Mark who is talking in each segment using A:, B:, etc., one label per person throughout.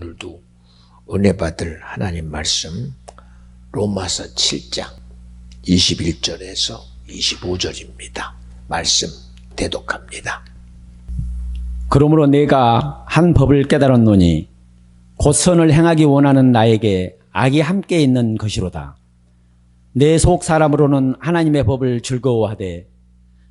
A: 오늘도 은혜 받을 하나님 말씀 로마서 7장 21절에서 25절입니다. 말씀 대독합니다.
B: 그러므로 내가 한 법을 깨달았노니 곧 선을 행하기 원하는 나에게 악이 함께 있는 것이로다. 내 속 사람으로는 하나님의 법을 즐거워하되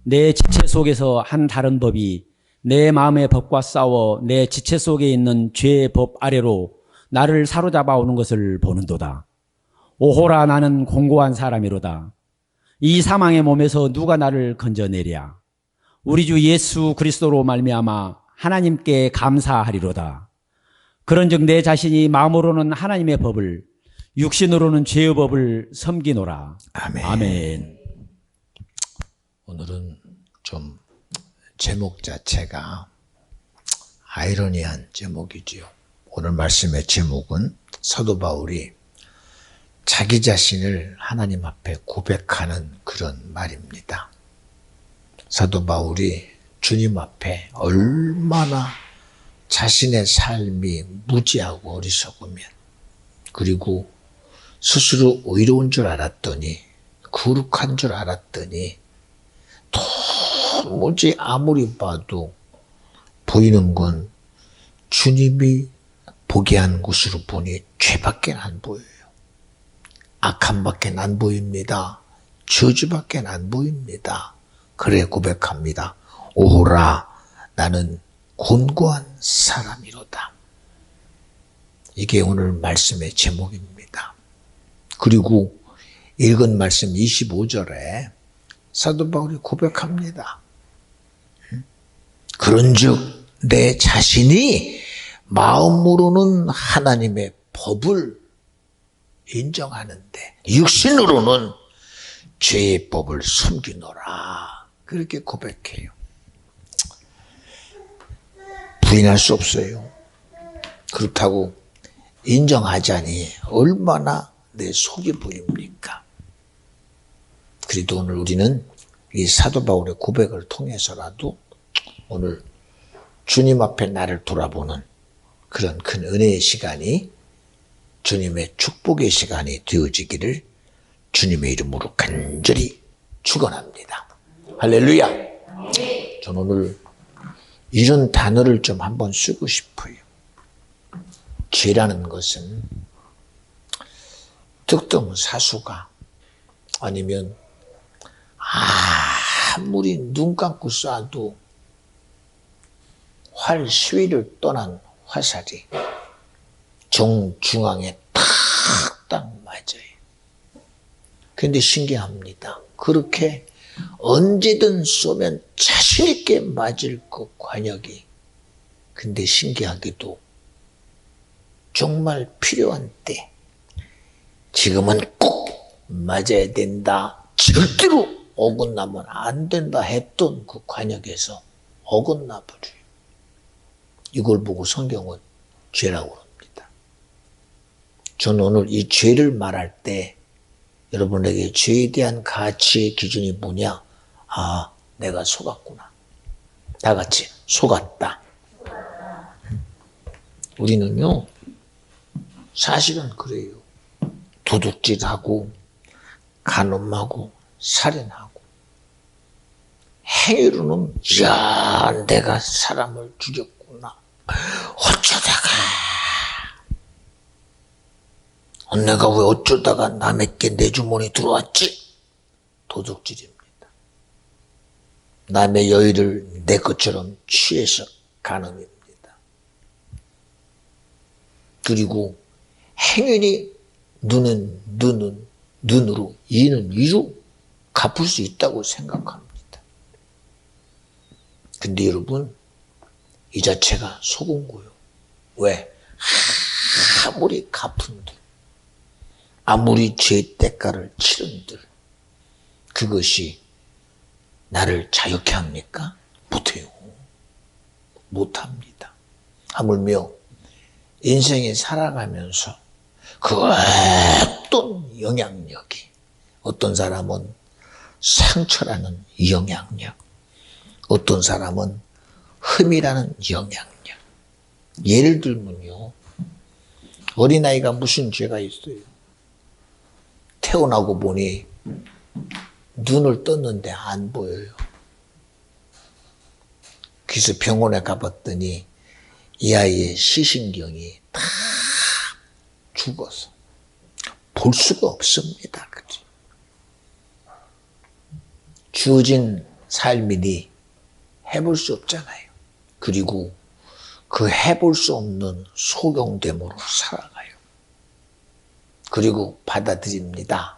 B: 내 지체 속에서 한 다른 법이 내 마음의 법과 싸워 내 지체 속에 있는 죄의 법 아래로 나를 사로잡아 오는 것을 보는도다. 오호라, 나는 공고한 사람이로다. 이 사망의 몸에서 누가 나를 건져내랴. 우리 주 예수 그리스도로 말미암아 하나님께 감사하리로다. 그런즉 내 자신이 마음으로는 하나님의 법을, 육신으로는 죄의 법을 섬기노라.
A: 아멘.
B: 아멘.
A: 오늘은 좀 제목 자체가 아이러니한 제목이지요. 오늘 말씀의 제목은 사도 바울이 자기 자신을 하나님 앞에 고백하는 그런 말입니다. 사도 바울이 주님 앞에 얼마나 자신의 삶이 무지하고 어리석으면, 그리고 스스로 의로운 줄 알았더니, 거룩한 줄 알았더니 도무지 아무리 봐도 보이는 건 주님이 보게 한 것으로 보니 죄밖에 안 보여요. 악함밖에 안 보입니다. 저주밖에 안 보입니다. 그래 고백합니다. 오호라, 나는 곤고한 사람이로다. 이게 오늘 말씀의 제목입니다. 그리고 읽은 말씀 25절에 사도 바울이 고백합니다. 그런즉 내 자신이 마음으로는 하나님의 법을 인정하는데 육신으로는 죄의 법을 섬기노라. 그렇게 고백해요. 부인할 수 없어요. 그렇다고 인정하자니 얼마나 내 속이 보입니까? 그래도 오늘 우리는 이 사도 바울의 고백을 통해서라도 오늘 주님 앞에 나를 돌아보는 그런 큰 은혜의 시간이, 주님의 축복의 시간이 되어지기를 주님의 이름으로 간절히 축원합니다. 할렐루야. 저는 오늘 이런 단어를 좀 한번 쓰고 싶어요. 죄라는 것은 특정 사수가, 아니면 아무리 눈 감고 쏴도 활 시위를 떠난 화살이 정중앙에 탁딱 맞아요. 근데 신기합니다. 그렇게 언제든 쏘면 자신 있게 맞을 그 관역이, 근데 신기하게도 정말 필요한 때, 지금은 꼭 맞아야 된다, 절대로 어긋나면 안 된다 했던 그 관역에서 어긋나 버려요. 이걸 보고 성경은 죄라고 합니다. 저는 오늘 이 죄를 말할 때 여러분에게 죄에 대한 가치의 기준이 뭐냐? 내가 속았구나. 다 같이 속았다. 우리는요, 사실은 그래요. 도둑질하고 간음하고 살인하고, 행위로는 내가 사람을 죽였구나. 내가 왜 어쩌다가 남에게 내 주머니 들어왔지? 도둑질입니다. 남의 여유를 내 것처럼 취해서 간음입니다. 그리고 행위니 눈은 눈으로, 이는 이로 갚을 수 있다고 생각합니다. 근데 여러분, 이 자체가 속은 거예요. 왜? 아무리 갚은들, 아무리 죄 대가를 치른들, 그것이 나를 자유케 합니까? 못해요. 못합니다. 하물며 인생에 살아가면서 그 어떤 영향력이, 어떤 사람은 상처라는 영향력, 어떤 사람은 흠이라는 영향력. 예를 들면요, 어린아이가 무슨 죄가 있어요? 태어나고 보니 눈을 떴는데 안 보여요. 그래서 병원에 가봤더니 이 아이의 시신경이 다 죽어서 볼 수가 없습니다. 그치? 주어진 삶이니 해볼 수 없잖아요. 그리고 그 해볼 수 없는 소경됨으로 살아가요. 그리고 받아들입니다.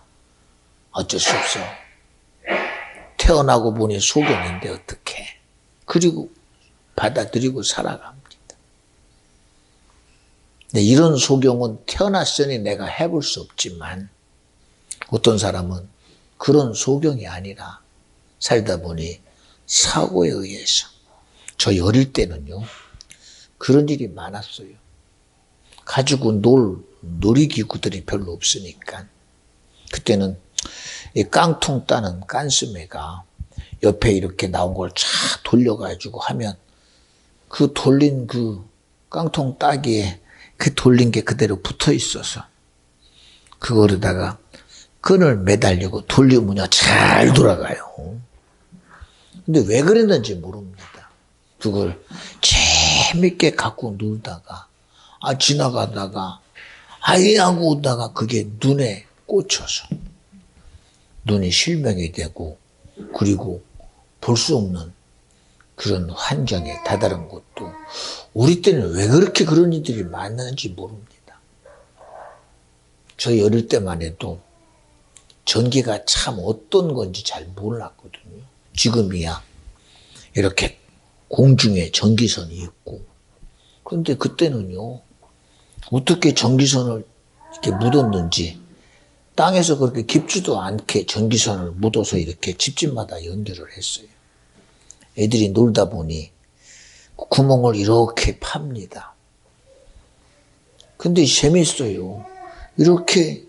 A: 어쩔 수 없어. 태어나고 보니 소경인데 어떡해. 그리고 받아들이고 살아갑니다. 근데 이런 소경은 태어났으니 내가 해볼 수 없지만 어떤 사람은 그런 소경이 아니라 살다 보니 사고에 의해서 저희 어릴 때는요 그런 일이 많았어요. 가지고 놀 놀이기구들이 별로 없으니까 그때는 이 깡통 따는 깐스매가 옆에 이렇게 나온 걸 쫙 돌려가지고 하면 그 돌린 그 깡통 따기에 그 돌린 게 그대로 붙어 있어서 그거로다가 끈을 매달리고 돌리면요 잘 돌아가요. 근데 왜 그랬는지 모릅니다. 그걸 재밌게 갖고 놀다가 지나가다가 하고 오다가 그게 눈에 꽂혀서 눈이 실명이 되고 그리고 볼 수 없는 그런 환경에 다다른 것도 우리 때는 왜 그렇게 그런 일들이 많았는지 모릅니다. 저희 어릴 때만 해도 전기가 참 어떤 건지 잘 몰랐거든요. 지금이야 이렇게 공중에 전기선이 있고 그런데 그때는요 어떻게 전기선을 이렇게 묻었는지 땅에서 그렇게 깊지도 않게 전기선을 묻어서 이렇게 집집마다 연결을 했어요. 애들이 놀다 보니 구멍을 이렇게 팝니다. 근데 재밌어요. 이렇게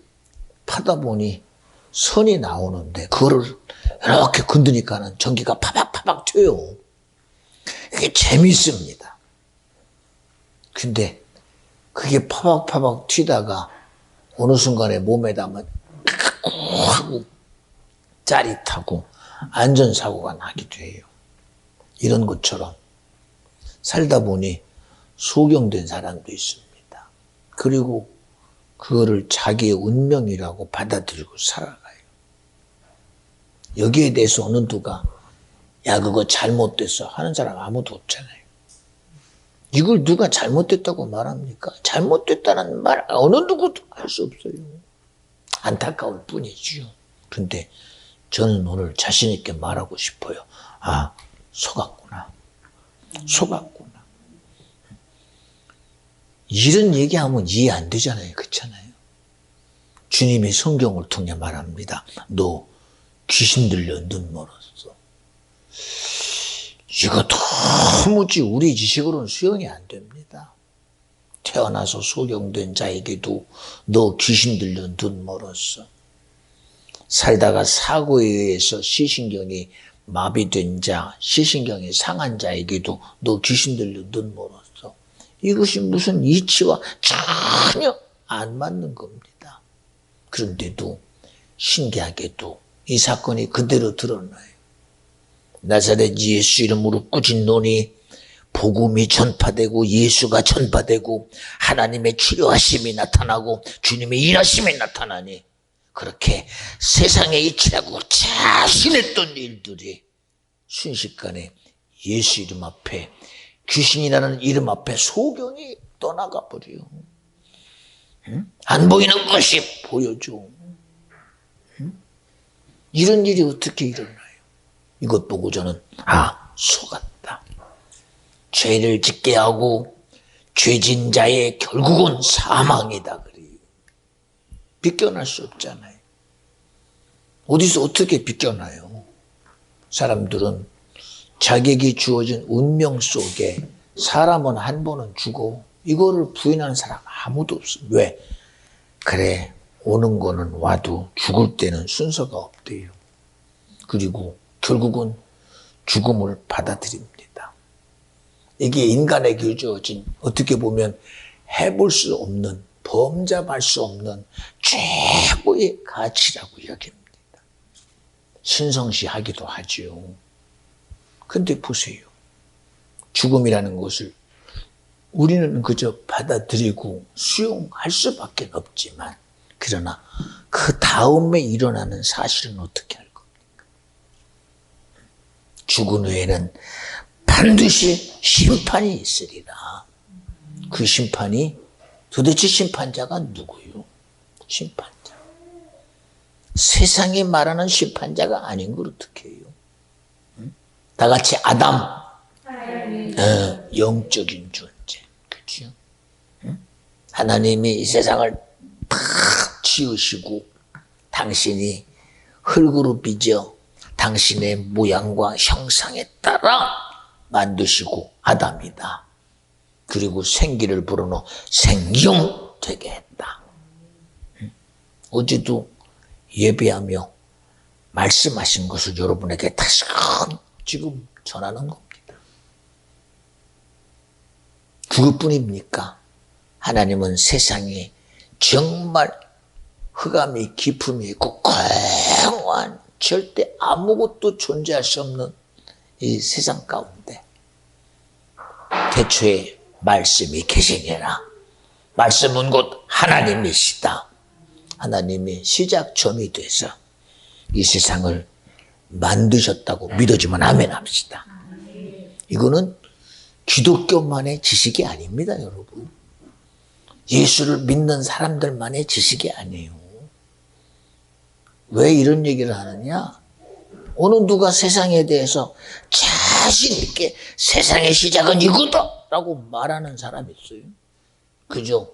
A: 파다 보니 선이 나오는데 그거를 이렇게 건드니까는 전기가 파박파박 튀어요. 이게 재밌습니다. 근데 그게 파박파박 튀다가 어느 순간에 몸에다 하고 짜릿하고 안전사고가 나기도 해요. 이런 것처럼 살다 보니 소경된 사람도 있습니다. 그리고 그거를 자기의 운명이라고 받아들이고 살아가요. 여기에 대해서 어느 누가 야 그거 잘못됐어 하는 사람 아무도 없잖아요. 이걸 누가 잘못됐다고 말합니까? 잘못됐다는 말 어느 누구도 할 수 없어요. 안타까울 뿐이지요. 근데 저는 오늘 자신 있게 말하고 싶어요. 속았구나. 속았구나. 이런 얘기하면 이해 안 되잖아요. 그렇잖아요. 주님이 성경을 통해 말합니다. 너 귀신 들려 눈 멀었어. 이거 도무지 우리 지식으로는 수용이 안 됩니다. 태어나서 소경된 자에게도 너 귀신 들려 눈 멀었어. 살다가 사고에 의해서 시신경이 마비된 자, 시신경이 상한 자에게도 너 귀신 들려 눈 멀었어. 이것이 무슨 이치와 전혀 안 맞는 겁니다. 그런데도 신기하게도 이 사건이 그대로 드러나요. 나사렛 예수 이름으로 꾸짖 노니 복음이 전파되고 예수가 전파되고 하나님의 치료하심이 나타나고 주님의 일하심이 나타나니 그렇게 세상의 이치라고 자신했던 일들이 순식간에 예수 이름 앞에 귀신이라는 이름 앞에 소경이 떠나가 버려요. 안 보이는 것이 보여줘. 이런 일이 어떻게 일어나요? 이것 보고 저는 속았다. 죄를 짓게 하고 죄진 자의 결국은 사망이다 그래요. 비껴날 수 없잖아요. 어디서 어떻게 비껴나요? 사람들은 자격이 주어진 운명 속에 사람은 한 번은 죽어. 이거를 부인하는 사람 아무도 없어. 왜? 그래 오는 거는 와도 죽을 때는 순서가 없대요. 그리고 결국은 죽음을 받아들입니다. 이게 인간에게 주어진 어떻게 보면 해볼 수 없는 법 범잡할 수 없는 최고의 가치라고 여깁니다. 신성시하기도 하지요. 근데 보세요. 죽음이라는 것을 우리는 그저 받아들이고 수용할 수밖에 없지만, 그러나 그 다음에 일어나는 사실은 어떻게 할 겁니까? 죽은 후에는 반드시 심판이 있으리라. 그 심판이 도대체 심판자가 누구요? 심판자. 세상이 말하는 심판자가 아닌 걸 어떻게 해요? 다 같이 아담. 영적인 존재. 그렇죠? 하나님이 이 세상을 다 지으시고 당신이 흙으로 빚어 당신의 모양과 형상에 따라 만드시고 아담이다. 그리고 생기를 불어넣어 생명되게 했다. 어제도 예배하며 말씀하신 것을 여러분에게 다시 지금 전하는 겁니다. 그것뿐입니까? 하나님은 세상에 정말 흑암이 깊음이 있고 고요한 절대 아무것도 존재할 수 없는 이 세상 가운데 태초에 말씀이 계시니라. 말씀은 곧 하나님이시다. 하나님이 시작점이 돼서 이 세상을 만드셨다고 믿어지면 아멘 합시다. 이거는 기독교만의 지식이 아닙니다, 여러분. 예수를 믿는 사람들만의 지식이 아니에요. 왜 이런 얘기를 하느냐? 어느 누가 세상에 대해서 자신 있게 세상의 시작은 이거다 라고 말하는 사람이 있어요. 그죠?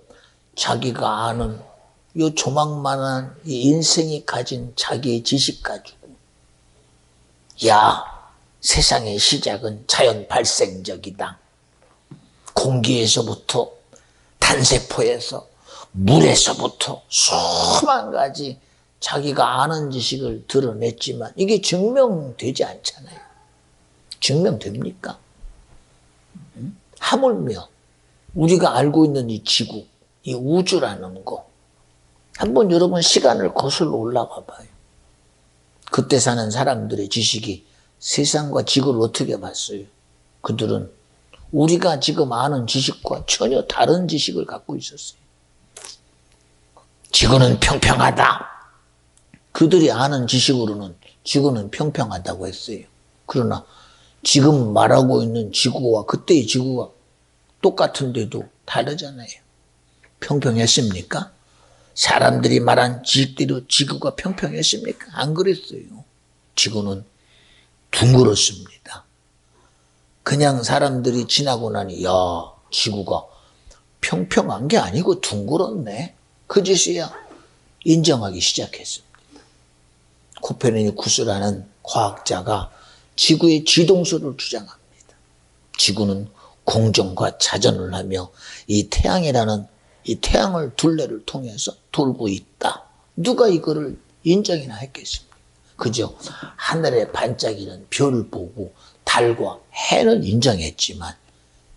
A: 자기가 아는 요 조망만한 이 인생이 가진 자기의 지식 가지고, 야, 세상의 시작은 자연 발생적이다. 공기에서부터 단세포에서 물에서부터 수만 가지 자기가 아는 지식을 드러냈지만 이게 증명되지 않잖아요. 증명됩니까? 하물며 우리가 알고 있는 이 지구, 이 우주라는 거, 한번 여러분 시간을 거슬러 올라가 봐요. 그때 사는 사람들의 지식이 세상과 지구를 어떻게 봤어요? 그들은 우리가 지금 아는 지식과 전혀 다른 지식을 갖고 있었어요. 지구는 평평하다. 그들이 아는 지식으로는 지구는 평평하다고 했어요. 그러나 지금 말하고 있는 지구와 그때의 지구가 똑같은데도 다르잖아요. 평평했습니까? 사람들이 말한 지식대로 지구가 평평했습니까? 안 그랬어요. 지구는 둥그렇습니다. 그냥 사람들이 지나고 나니, 야, 지구가 평평한 게 아니고 둥그렇네. 그제서야 인정하기 시작했습니다. 코페르니쿠스라는 과학자가 지구의 지동설을 주장합니다. 지구는 공전과 자전을 하며 이 태양이라는 이 태양을 둘레를 통해서 돌고 있다. 누가 이거를 인정이나 했겠습니까? 그저 하늘에 반짝이는 별을 보고 달과 해는 인정했지만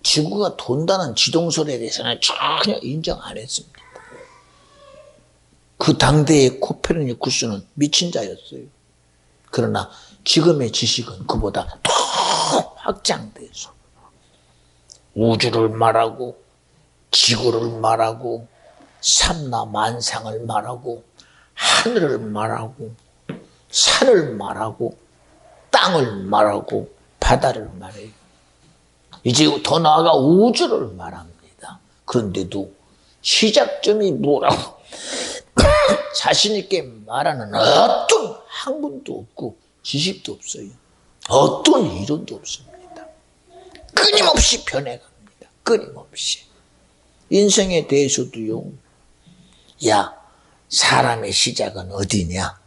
A: 지구가 돈다는 지동설에 대해서는 전혀 인정 안 했습니다. 그 당대의 코페르니쿠스는 미친 자였어요. 그러나 지금의 지식은 그보다 더 확장돼서 우주를 말하고 지구를 말하고 삼라 만상을 말하고 하늘을 말하고 산을 말하고 땅을 말하고 바다를 말해요. 이제 더 나아가 우주를 말합니다. 그런데도 시작점이 뭐라고 자신 있게 말하는 어떤 학문도 없고 지식도 없어요. 어떤 이론도 없습니다. 끊임없이 변해갑니다. 끊임없이. 인생에 대해서도요. 야, 사람의 시작은 어디냐?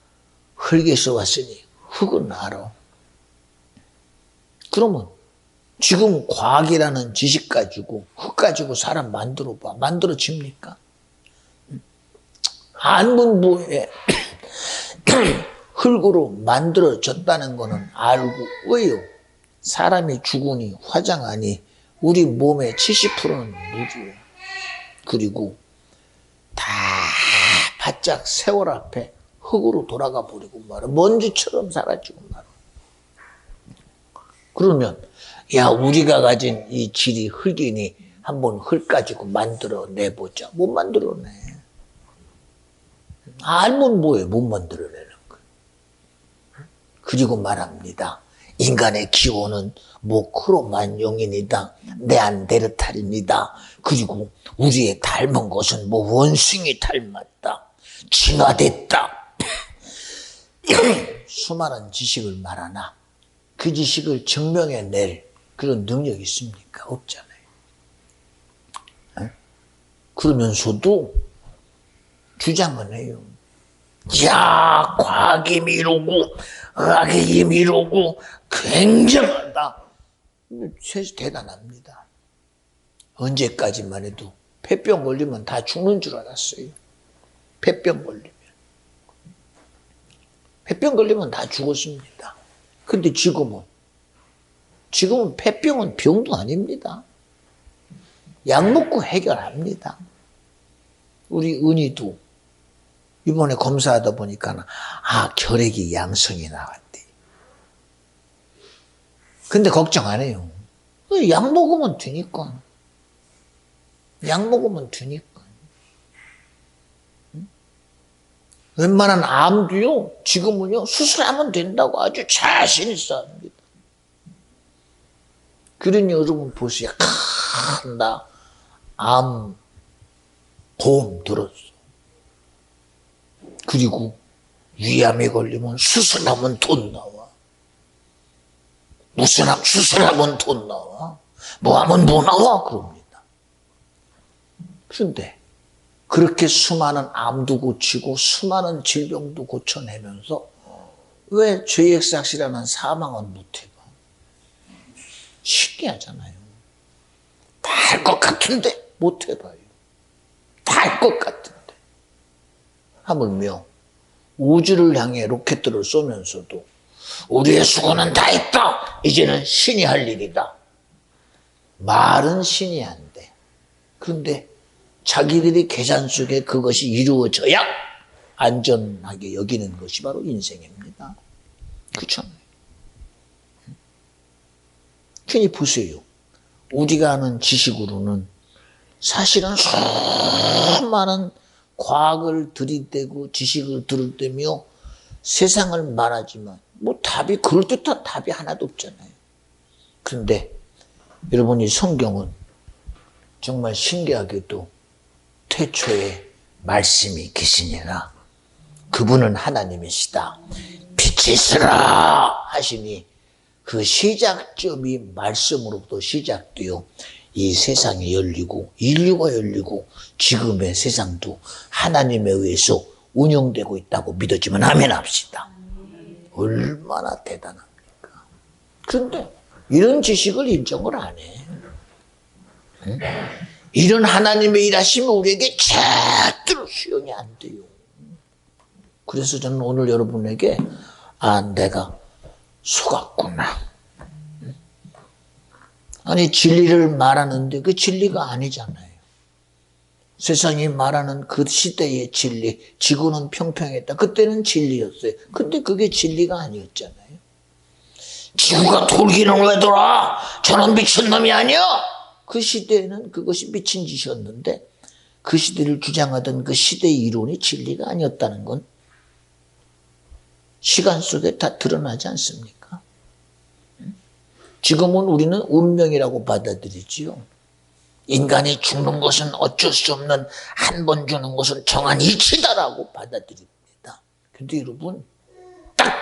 A: 흙에서 왔으니 흙은 알아. 그러면 지금 과학이라는 지식 가지고 흙 가지고 사람 만들어 봐. 만들어집니까? 안문부에 흙으로 만들어졌다는 거는 알고, 왜요? 사람이 죽으니 화장하니 우리 몸의 70%는 물이에요. 그리고 바짝 세월 앞에 흙으로 돌아가 버리고 말아. 먼지처럼 사라지고 말아. 그러면 야, 우리가 가진 이 질이 흙이니 한번 흙 가지고 만들어내보자. 못 만들어내. 알면 뭐해? 못 만들어내는 거예요. 그리고 말합니다. 인간의 기원은 뭐 크로만용인이다. 네안데르탈입니다. 그리고 우리의 닮은 것은 뭐 원숭이 닮았다. 진화됐다. 수많은 지식을 말하나 그 지식을 증명해낼 그런 능력이 있습니까? 없잖아요. 그러면서도 주장은 해요. 야, 과학이 미루고 의학이 미루고 굉장하다. 대단합니다. 언제까지만 해도 폐병 걸리면 다 죽는 줄 알았어요. 폐병 걸리면 다 죽었습니다. 근데 지금은 폐병은 병도 아닙니다. 약 먹고 해결합니다. 우리 은희도 이번에 검사하다 보니까 결핵이 양성이 나왔대. 근데 걱정 안 해요. 약 먹으면 되니까. 웬만한 암도요, 지금은요, 수술하면 된다고 아주 자신 있어 합니다. 그러니 여러분 보세요. 나 암 보험 들었어. 그리고 위암에 걸리면 수술하면 돈 나와. 무슨 암 수술하면 돈 나와. 뭐 하면 뭐 나와. 그럽니다. 그런데 그렇게 수많은 암도 고치고 수많은 질병도 고쳐내면서 왜 죄액삭시라는 사망은 못해봐? 신기하잖아요. 다 할 것 같은데 못해봐요. 다 할 것 같은데. 하물며 우주를 향해 로켓들을 쏘면서도 우리의 수고는 다 했다. 이제는 신이 할 일이다. 말은 신이 안 돼. 그런데 자기들이 계산 속에 그것이 이루어져야 안전하게 여기는 것이 바로 인생입니다. 그렇죠? 괜히 보세요. 우리가 아는 지식으로는 사실은 수많은 과학을 들이대고 지식을 들이대며 세상을 말하지만 뭐 답이 그럴듯한 답이 하나도 없잖아요. 그런데 여러분 이 성경은 정말 신기하게도 태초에 말씀이 계시니라. 그분은 하나님이시다. 빛이 있으라 하시니 그 시작점이 말씀으로부터 시작되어 이 세상이 열리고 인류가 열리고 지금의 세상도 하나님에 의해서 운영되고 있다고 믿어지면 아멘 합시다. 얼마나 대단합니까? 그런데 이런 지식을 인정을 안 해. 이런 하나님의 일하심이 우리에게 절대로 수용이 안 돼요. 그래서 저는 오늘 여러분에게 내가 속았구나. 아니 진리를 말하는데 그 진리가 아니잖아요. 세상이 말하는 그 시대의 진리, 지구는 평평했다. 그때는 진리였어요. 근데 그게 진리가 아니었잖아요. 지구가 돌기는 왜 돌아? 저는 미친놈이 아니야. 그 시대에는 그것이 미친 짓이었는데 그 시대를 주장하던 그 시대의 이론이 진리가 아니었다는 건 시간 속에 다 드러나지 않습니까? 지금은 우리는 운명이라고 받아들이지요. 인간이 죽는 것은 어쩔 수 없는 한 번 주는 것은 정한 이치다라고 받아들입니다. 근데 여러분 딱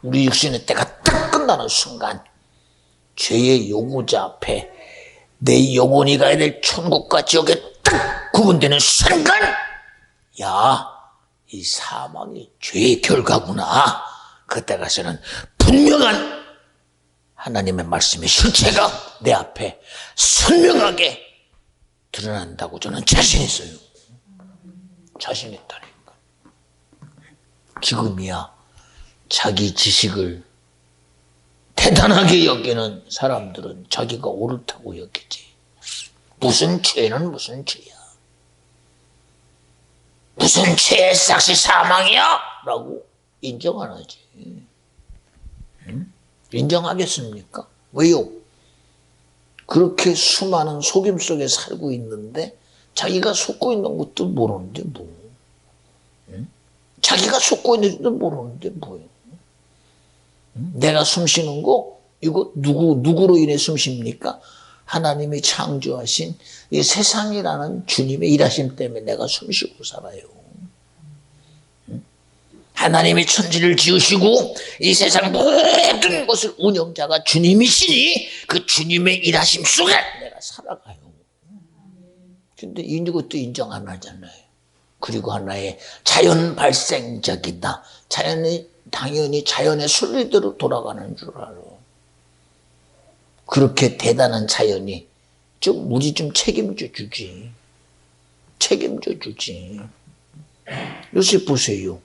A: 우리 육신의 때가 딱 끝나는 순간 죄의 요구자 앞에 내 영혼이 가야 될 천국과 지옥에 딱 구분되는 순간 야, 이 사망이 죄의 결과구나. 그때 가서는 분명한 하나님의 말씀의 실체가 내 앞에 선명하게 드러난다고 저는 자신 있어요. 자신 있다니까. 지금이야 자기 지식을 대단하게 여기는 사람들은 자기가 옳다고 여기지. 무슨 죄는 무슨 죄야. 무슨 죄의 삭시 사망이야? 라고 인정 안 하지. 인정하겠습니까? 왜요? 그렇게 수많은 속임 속에 살고 있는데 자기가 속고 있는 것도 모르는데 뭐. 자기가 속고 있는 것도 모르는데 뭐예요? 내가 숨 쉬는 거 이거 누구로 인해 숨 쉽니까? 하나님이 창조하신 이 세상이라는 주님의 일하심 때문에 내가 숨 쉬고 살아요. 하나님이 천지를 지으시고 이 세상 모든 것을 운영자가 주님이시니 그 주님의 일하심 속에 내가 살아가요. 근데 이것도 인정 안 하잖아요. 그리고 하나의 자연 발생적이다. 자연이 당연히 자연의 순리대로 돌아가는 줄 알아. 그렇게 대단한 자연이 우리 좀 책임져 주지. 책임져 주지. 요새 보세요.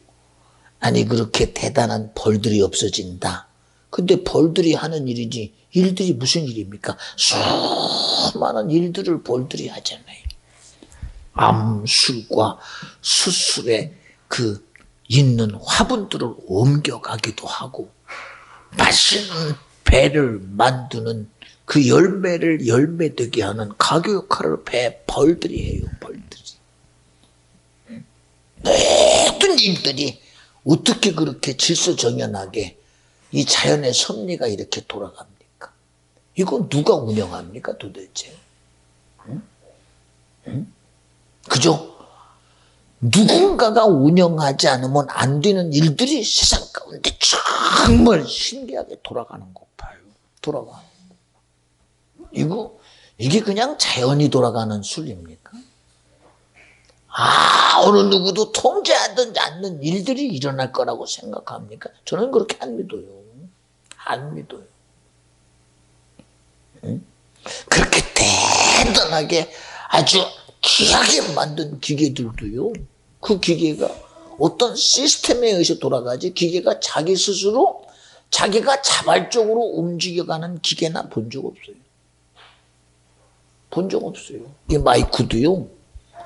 A: 아니 그렇게 대단한 벌들이 없어진다. 근데 벌들이 하는 일이지 일들이 무슨 일입니까? 수많은 일들을 벌들이 하잖아요. 암술과 수술에 그 있는 화분들을 옮겨가기도 하고 맛있는 배를 만드는 그 열매를 열매되게 하는 가교 역할을 벌들이 해요. 벌들이. 모든 일들이 어떻게 그렇게 질서정연하게 이 자연의 섭리가 이렇게 돌아갑니까? 이건 누가 운영합니까 도대체? 그죠? 누군가가 운영하지 않으면 안 되는 일들이 세상 가운데 정말 신기하게 돌아가는 거 봐요. 돌아가. 이게 그냥 자연이 돌아가는 순리입니까? 어느 누구도 통제하지 않는 일들이 일어날 거라고 생각합니까? 저는 그렇게 안 믿어요. 안 믿어요. 그렇게 대단하게 아주 귀하게 만든 기계들도요. 그 기계가 어떤 시스템에 의해서 돌아가지 기계가 자기 스스로 자기가 자발적으로 움직여가는 기계나 본 적 없어요. 본 적 없어요. 이 마이크도요.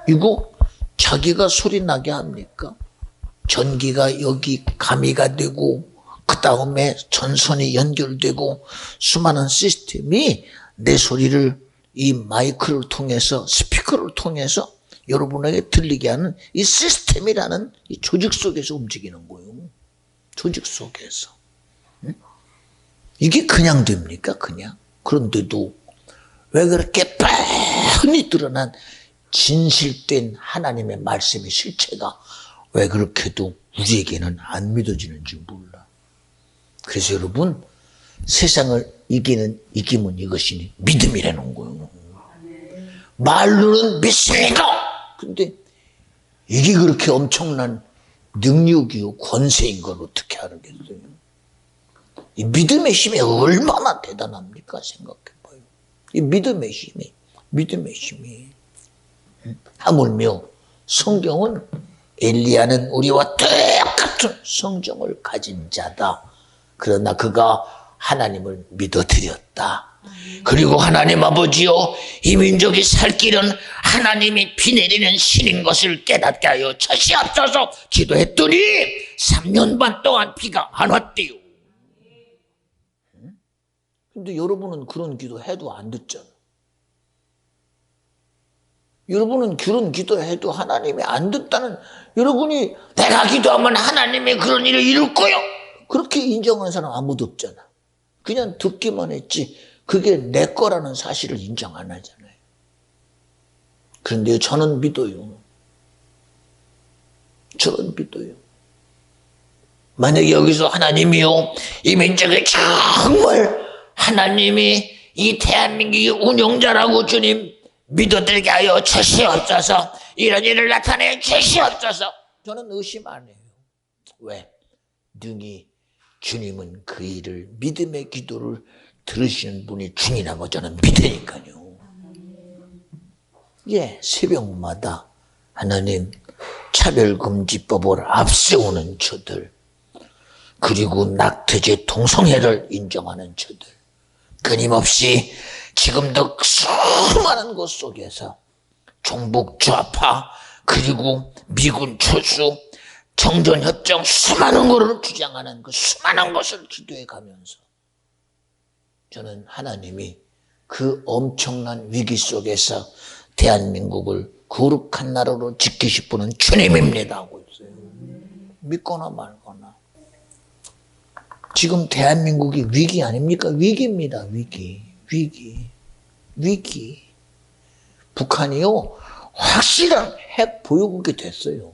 A: 이거 자기가 소리 나게 합니까? 전기가 여기 가미가 되고 그 다음에 전선이 연결되고 수많은 시스템이 내 소리를 이 마이크를 통해서 스피커를 통해서 여러분에게 들리게 하는 이 시스템이라는 이 조직 속에서 움직이는 거예요. 조직 속에서. 이게 그냥 됩니까? 그냥. 그런데도 왜 그렇게 뻔히 드러난 진실된 하나님의 말씀의 실체가 왜 그렇게도 우리에게는 안 믿어지는지 몰라. 그래서 여러분 세상을 이기면 이것이니 믿음이라는 거예요. 말로는 믿습니다. 근데 이게 그렇게 엄청난 능력이요 권세인 걸 어떻게 알겠어요? 이 믿음의 힘이 얼마나 대단합니까? 생각해봐요. 이 믿음의 힘이. 하물며 성경은 엘리야는 우리와 똑같은 성정을 가진 자다. 그러나 그가 하나님을 믿어드렸다. 그리고 하나님 아버지여 이 민족이 살 길은 하나님이 비 내리는 신인 것을 깨닫게 하여 처시옵소서 기도했더니 3년 반 동안 비가 안 왔대요. 근데 여러분은 그런 기도 해도 안 듣잖아. 여러분은 그런 기도해도 하나님이 안 듣다는, 여러분이 내가 기도하면 하나님이 그런 일을 이룰 거요 그렇게 인정하는 사람 아무도 없잖아. 그냥 듣기만 했지 그게 내 거라는 사실을 인정 안 하잖아요. 그런데 저는 믿어요. 저는 믿어요. 만약에 여기서 하나님이요 이 민족에 정말 하나님이 이 대한민국의 운영자라고 주님 믿어들게 하여 주시옵소서, 이런 일을 나타내 주시옵소서, 저는 의심 안 해요. 왜? 능히 주님은 그 일을, 믿음의 기도를 들으시는 분이 주님이라고 저는 믿으니까요. 예, 새벽마다 하나님 차별금지법을 앞세우는 저들, 그리고 낙태죄 동성애를 인정하는 저들, 끊임없이 지금도 수많은 곳 속에서 종북 좌파 그리고 미군 철수, 정전협정 수많은 것을 주장하는 그 수많은 것을 기도해 가면서 저는 하나님이 그 엄청난 위기 속에서 대한민국을 거룩한 나라로 지키실 분은 주님입니다 하고 있어요. 믿거나 말거나. 지금 대한민국이 위기 아닙니까? 위기입니다. 위기. 북한이요, 확실한 핵 보유국이 됐어요.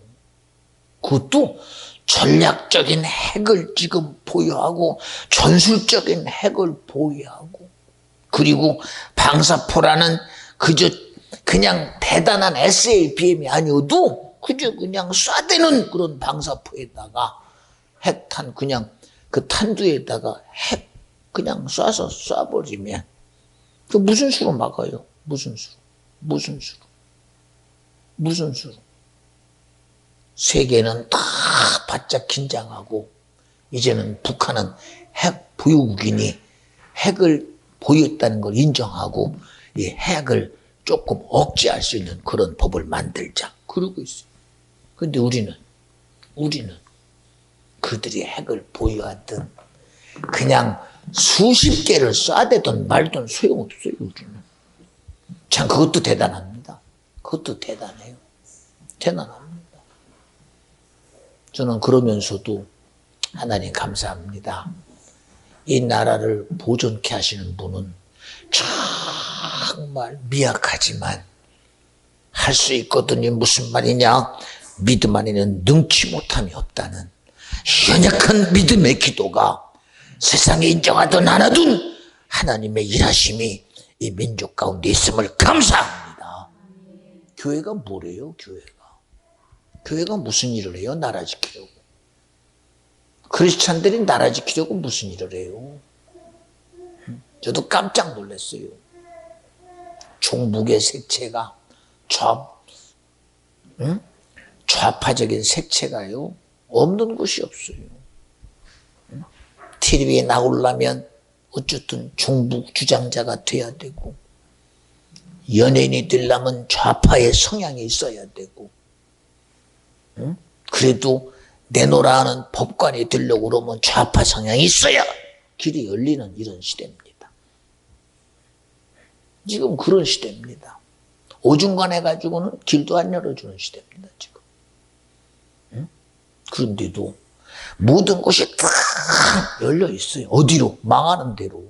A: 그것도 전략적인 핵을 지금 보유하고 전술적인 핵을 보유하고, 그리고 방사포라는 그냥 대단한 SLBM이 아니어도 그냥 쏴대는 그런 방사포에다가 핵탄 그냥 그 탄두에다가 핵 그냥 쏴버리면 그 무슨 수로 막아요? 무슨 수로? 세계는 다 바짝 긴장하고 이제는 북한은 핵 보유국이니 핵을 보유했다는 걸 인정하고 이 핵을 조금 억제할 수 있는 그런 법을 만들자 그러고 있어요. 그런데 우리는 그들이 핵을 보유하든 그냥 수십 개를 쏴대든 말든 소용없어요. 우리는 참 그것도 대단합니다. 그것도 대단해요. 대단합니다. 저는 그러면서도 하나님 감사합니다. 이 나라를 보존케 하시는 분은 정말 미약하지만 할 수 있거든요. 무슨 말이냐? 믿음 안에는 능치 못함이 없다는 연약한 믿음의 기도가 세상에 인정하든 안 하든 하나님의 일하심이 이 민족 가운데 있음을 감사합니다. 교회가 뭐래요? 교회가 무슨 일을 해요? 나라 지키려고. 크리스찬들이 나라 지키려고 무슨 일을 해요? 저도 깜짝 놀랐어요. 종북의 색채가 좌파적인 색채가요 없는 곳이 없어요. TV에 나오려면 어쨌든 종북 주장자가 돼야 되고, 연예인이 되려면 좌파의 성향이 있어야 되고, 그래도 내노라 하는 법관이 되려고 그러면 좌파 성향이 있어야 길이 열리는 이런 시대입니다. 지금 그런 시대입니다. 오중간해가지고는 길도 안 열어주는 시대입니다. 지금. 그런데도 모든 곳이 다 열려 있어요. 어디로? 망하는 대로.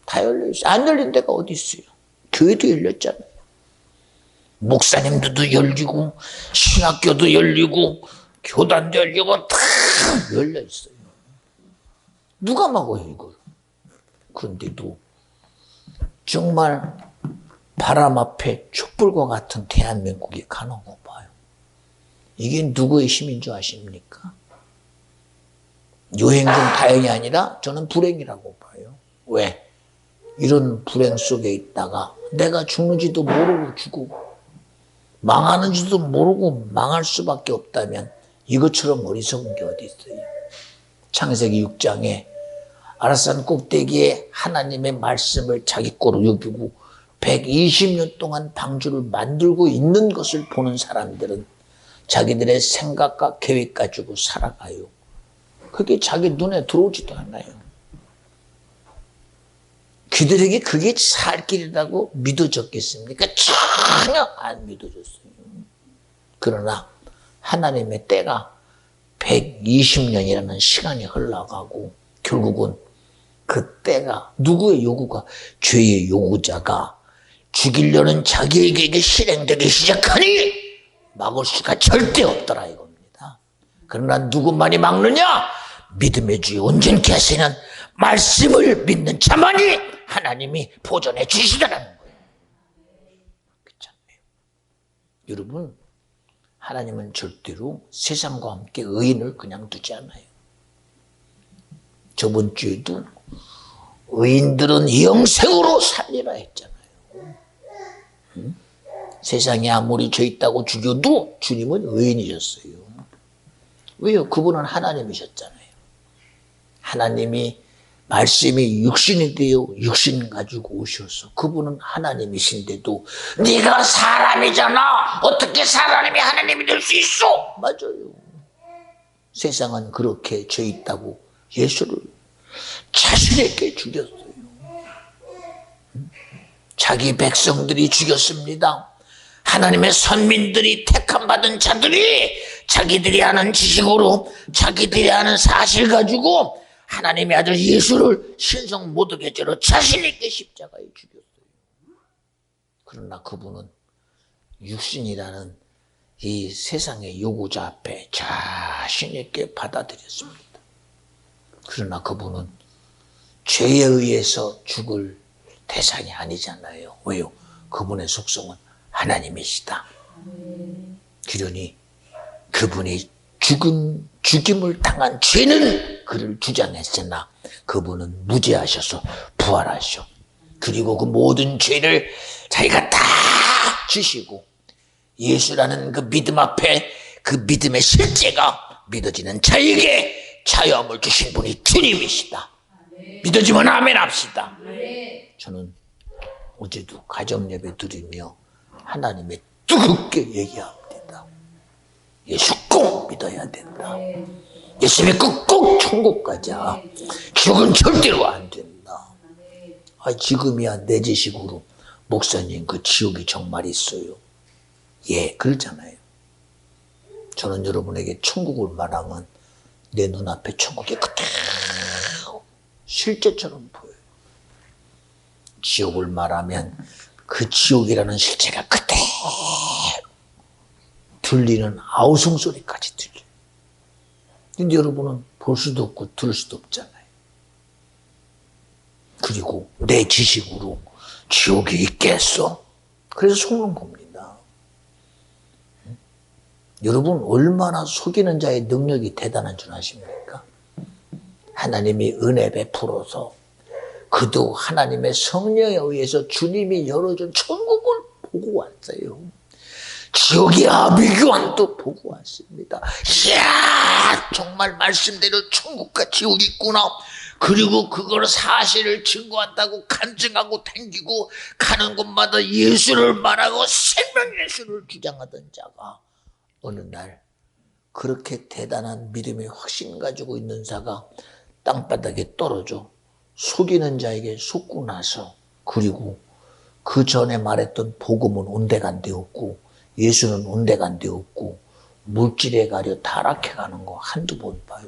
A: 다 열려 있어요. 안 열린 데가 어디 있어요? 교회도 열렸잖아요. 목사님들도 열리고 신학교도 열리고 교단도 열리고 다 열려 있어요. 누가 막아요 이걸? 그런데도 정말 바람 앞에 촛불과 같은 대한민국이 가는 거 봐요. 이게 누구의 힘인 줄 아십니까? 요행 중 다행이 아니라 저는 불행이라고 봐요. 왜? 이런 불행 속에 있다가 내가 죽는지도 모르고 죽고 망하는지도 모르고 망할 수밖에 없다면 이것처럼 어리석은 게 어디 있어요? 창세기 6장에 아라산 꼭대기에 하나님의 말씀을 자기 거로 여기고 120년 동안 방주를 만들고 있는 것을 보는 사람들은 자기들의 생각과 계획 가지고 살아가요. 그게 자기 눈에 들어오지도 않아요. 그들에게 그게 살 길이라고 믿어졌겠습니까? 전혀 안 믿어졌어요. 그러나 하나님의 때가 120년이라는 시간이 흘러가고 결국은 그 때가 누구의 요구가? 죄의 요구자가 죽이려는 자기에게 실행되기 시작하니 막을 수가 절대 없더라 이겁니다. 그러나 누구만이 막느냐? 믿음의 주여 온전케 하시는 말씀을 믿는 자만이 하나님이 보존해 주시더라는 거예요. 그렇잖아요. 여러분, 하나님은 절대로 세상과 함께 의인을 그냥 두지 않아요. 저번 주에도 의인들은 영생으로 살리라 했잖아요. 세상에 아무리 죄 있다고 죽여도 주님은 의인이셨어요. 왜요? 그분은 하나님이셨잖아요. 하나님이 말씀이 육신이 되어 육신 가지고 오셔서 그분은 하나님이신데도 네가 사람이잖아. 어떻게 사람이 하나님이 될 수 있어? 맞아요. 세상은 그렇게 죄 있다고 예수를 자신에게 죽였어요. 자기 백성들이 죽였습니다. 하나님의 선민들이 택함 받은 자들이 자기들이 아는 지식으로 자기들이 아는 사실 가지고 하나님의 아들 예수를 신성 모독의 죄로 자신있게 십자가에 죽였어요. 그러나 그분은 육신이라는 이 세상의 요구자 앞에 자신있게 받아들였습니다. 그러나 그분은 죄에 의해서 죽을 대상이 아니잖아요. 왜요? 그분의 속성은 하나님이시다. 그러니 그분이 죽임을 당한 죄는 그를 주장했으나 그분은 무죄하셔서 부활하셔. 그리고 그 모든 죄를 자기가 다 지시고 예수라는 그 믿음 앞에 그 믿음의 실제가 믿어지는 자에게 자유함을 주신 분이 주님이시다. 믿어지면 아멘 합시다. 저는 어제도 가정 예배 드리며 하나님의 뜨겁게 얘기합니다. 예수 꼭 믿어야 된다. 예수 믿고 꼭 천국 가자. 지옥은 절대로 안 된다. 지금이야 내 지식으로 목사님 그 지옥이 정말 있어요. 예, 그러잖아요. 저는 여러분에게 천국을 말하면 내 눈앞에 천국이 그대로 실제처럼 보여요. 지옥을 말하면 그 지옥이라는 실체가 그대로 들리는 아우성 소리까지 들려요. 근데 여러분은 볼 수도 없고 들을 수도 없잖아요. 그리고 내 지식으로 지옥이 있겠어? 그래서 속는 겁니다. 여러분 얼마나 속이는 자의 능력이 대단한 줄 아십니까? 하나님이 은혜 베풀어서 그도 하나님의 성령에 의해서 주님이 열어준 천국을 보고 왔어요. 지옥의 아비규환도 보고 왔습니다. 이야, 정말 말씀대로 천국과 지옥이 있구나. 그리고 그걸 사실을 증거한다고 간증하고 댕기고 가는 곳마다 예수를 말하고 생명 예수를 주장하던 자가 어느 날 그렇게 대단한 믿음의 확신 가지고 있는 자가 땅바닥에 떨어져 속이는 자에게 속고 나서 그리고 그 전에 말했던 복음은 온데간데 없고 예수는 온데간데 없고 물질에 가려 타락해가는 거 한두 번 봐요.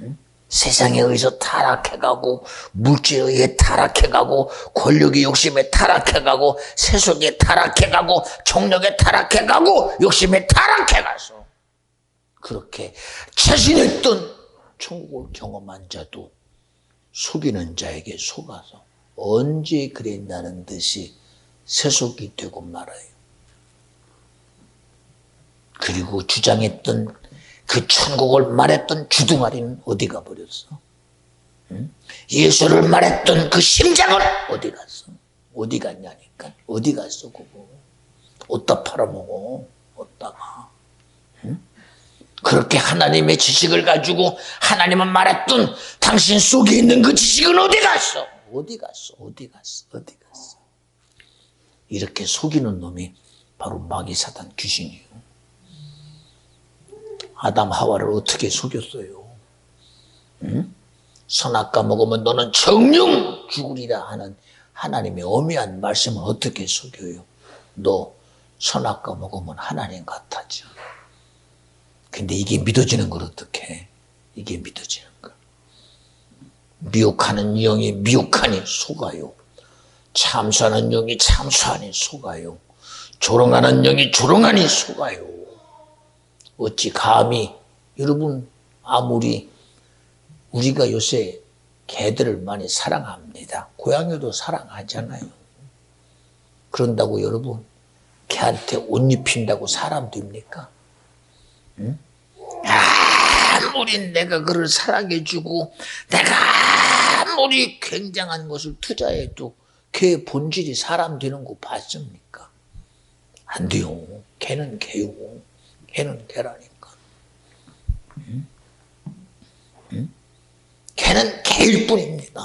A: 응? 세상에 의해서 타락해가고 물질에 의해 타락해가고 권력의 욕심에 타락해가고 세속에 타락해가고 정력에 타락해가고 욕심에 타락해가서 그렇게 자신했던 천국을 경험한 자도 속이는 자에게 속아서 언제 그랬다는 듯이 세속이 되고 말아요. 그리고 주장했던 그 천국을 말했던 주둥아리는 어디 가버렸어? 응? 예수를 말했던 그 심장은 어디 갔어? 어디 갔냐니까. 어디 갔어 그거. 어디다 팔아먹어. 어디다가. 응? 그렇게 하나님의 지식을 가지고 하나님은 말했던 당신 속에 있는 그 지식은 어디 갔어? 어디 갔어? 어디 갔어? 어디 갔어? 이렇게 속이는 놈이 바로 마귀 사단 귀신이에요. 아담 하와를 어떻게 속였어요? 응? 선악과 먹으면 너는 정령 죽으리라 하는 하나님의 엄미한 말씀을 어떻게 속여요? 너 선악과 먹으면 하나님 같아져. 근데 이게 믿어지는 걸 어떻게 해? 이게 믿어지는 걸. 미혹하는 영이 미혹하니 속아요. 참수하는 영이 참수하니 속아요. 조롱하는 영이 조롱하니 속아요. 어찌 감히 여러분 아무리 우리가 요새 개들을 많이 사랑합니다. 고양이도 사랑하잖아요. 그런다고 여러분 개한테 옷 입힌다고 사람 됩니까? 응? 아무리 내가 그를 사랑해주고 내가 아무리 굉장한 것을 투자해도 개의 본질이 사람 되는 거 봤습니까? 안 돼요. 개는 개요. 개는 개라니까. 응? 응? 개 개는 개일 뿐입니다.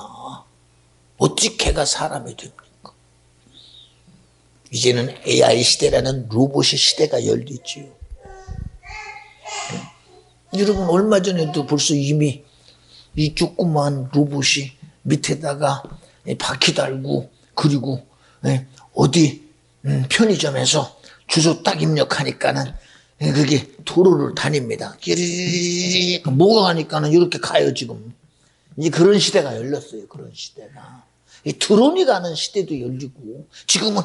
A: 어찌 개가 사람이 됩니까? 이제는 AI 시대라는 로봇의 시대가 열리지요. 여러분 얼마 전에도 벌써 이미 이 조그만 로봇이 밑에다가 바퀴 달고 그리고 어디 편의점에서 주소 딱 입력하니까는 그게 도로를 다닙니다. 끼리리리 뭐가 가니까는 이렇게 가요 지금. 이제 그런 시대가 열렸어요. 그런 시대가. 이 드론이 가는 시대도 열리고 지금은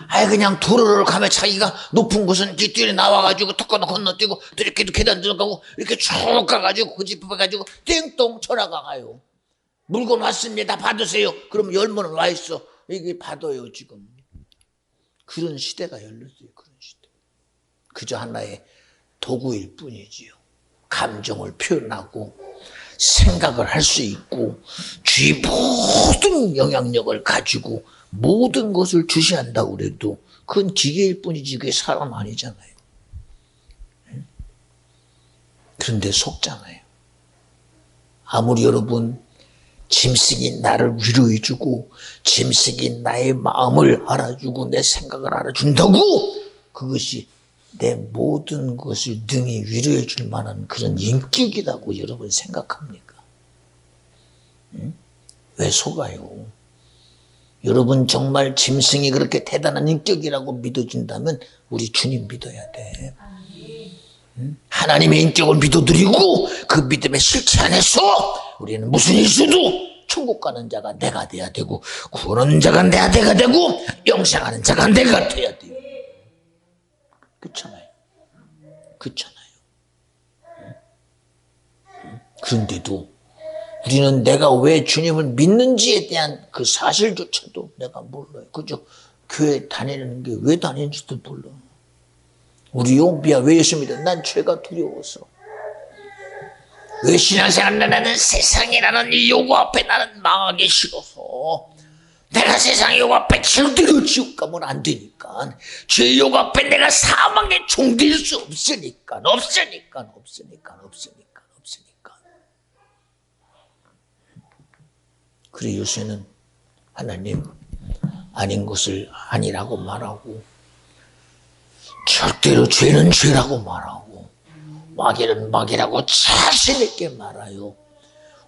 A: 아예 그냥 도로를 가면 자기가 높은 곳은 뒤에 나와가지고 턱 건너뛰고 또 이렇게 계단 들어가고 이렇게 쭉 가가지고 그 집 가가지고 띵동 전화가 가요. 물건 왔습니다. 받으세요. 그럼 열면 와 있어. 이게 받아요 지금. 그런 시대가 열렸어요. 그런 시대. 그저 하나의 도구일 뿐이지요. 감정을 표현하고 생각을 할 수 있고 주위 모든 영향력을 가지고 모든 것을 주시한다고 그래도 그건 기계일 뿐이지 그게 사람 아니잖아요. 그런데 속잖아요. 아무리 여러분 짐승이 나를 위로해주고 짐승이 나의 마음을 알아주고 내 생각을 알아준다고 그것이 내 모든 것을 능히 위로해 줄 만한 그런 인격이라고 여러분 생각합니까? 왜 속아요? 여러분 정말 짐승이 그렇게 대단한 인격이라고 믿어진다면 우리 주님 믿어야 돼. 하나님의 인격을 믿어드리고 그 믿음의 실체 안에서 우리는 무슨 일수도 천국 가는 자가 내가 돼야 되고 구원하는 자가 내가 되고 영생하는 자가 내가 돼야 돼요. 그렇잖아요. 그렇잖아요. 그런데도 우리는 내가 왜 주님을 믿는지에 대한 그 사실조차도 내가 몰라요. 그저 교회 다니는 게 왜 다니는지도 몰라. 우리 용비야 왜 예수 믿어? 난 죄가 두려워서. 왜 신앙생활 나는 세상이라는 이 요구 앞에 나는 망하기 싫어서. 내가 세상의 요구 앞에 절대로 지옥 가면 안 되니까. 죄의 요구 앞에 내가 사망에 종될 수 없으니까. 그래 요새는 하나님 아닌 것을 아니라고 말하고 절대로 죄는 죄라고 말하고 마귀는 마귀라고 자신 있게 말아요.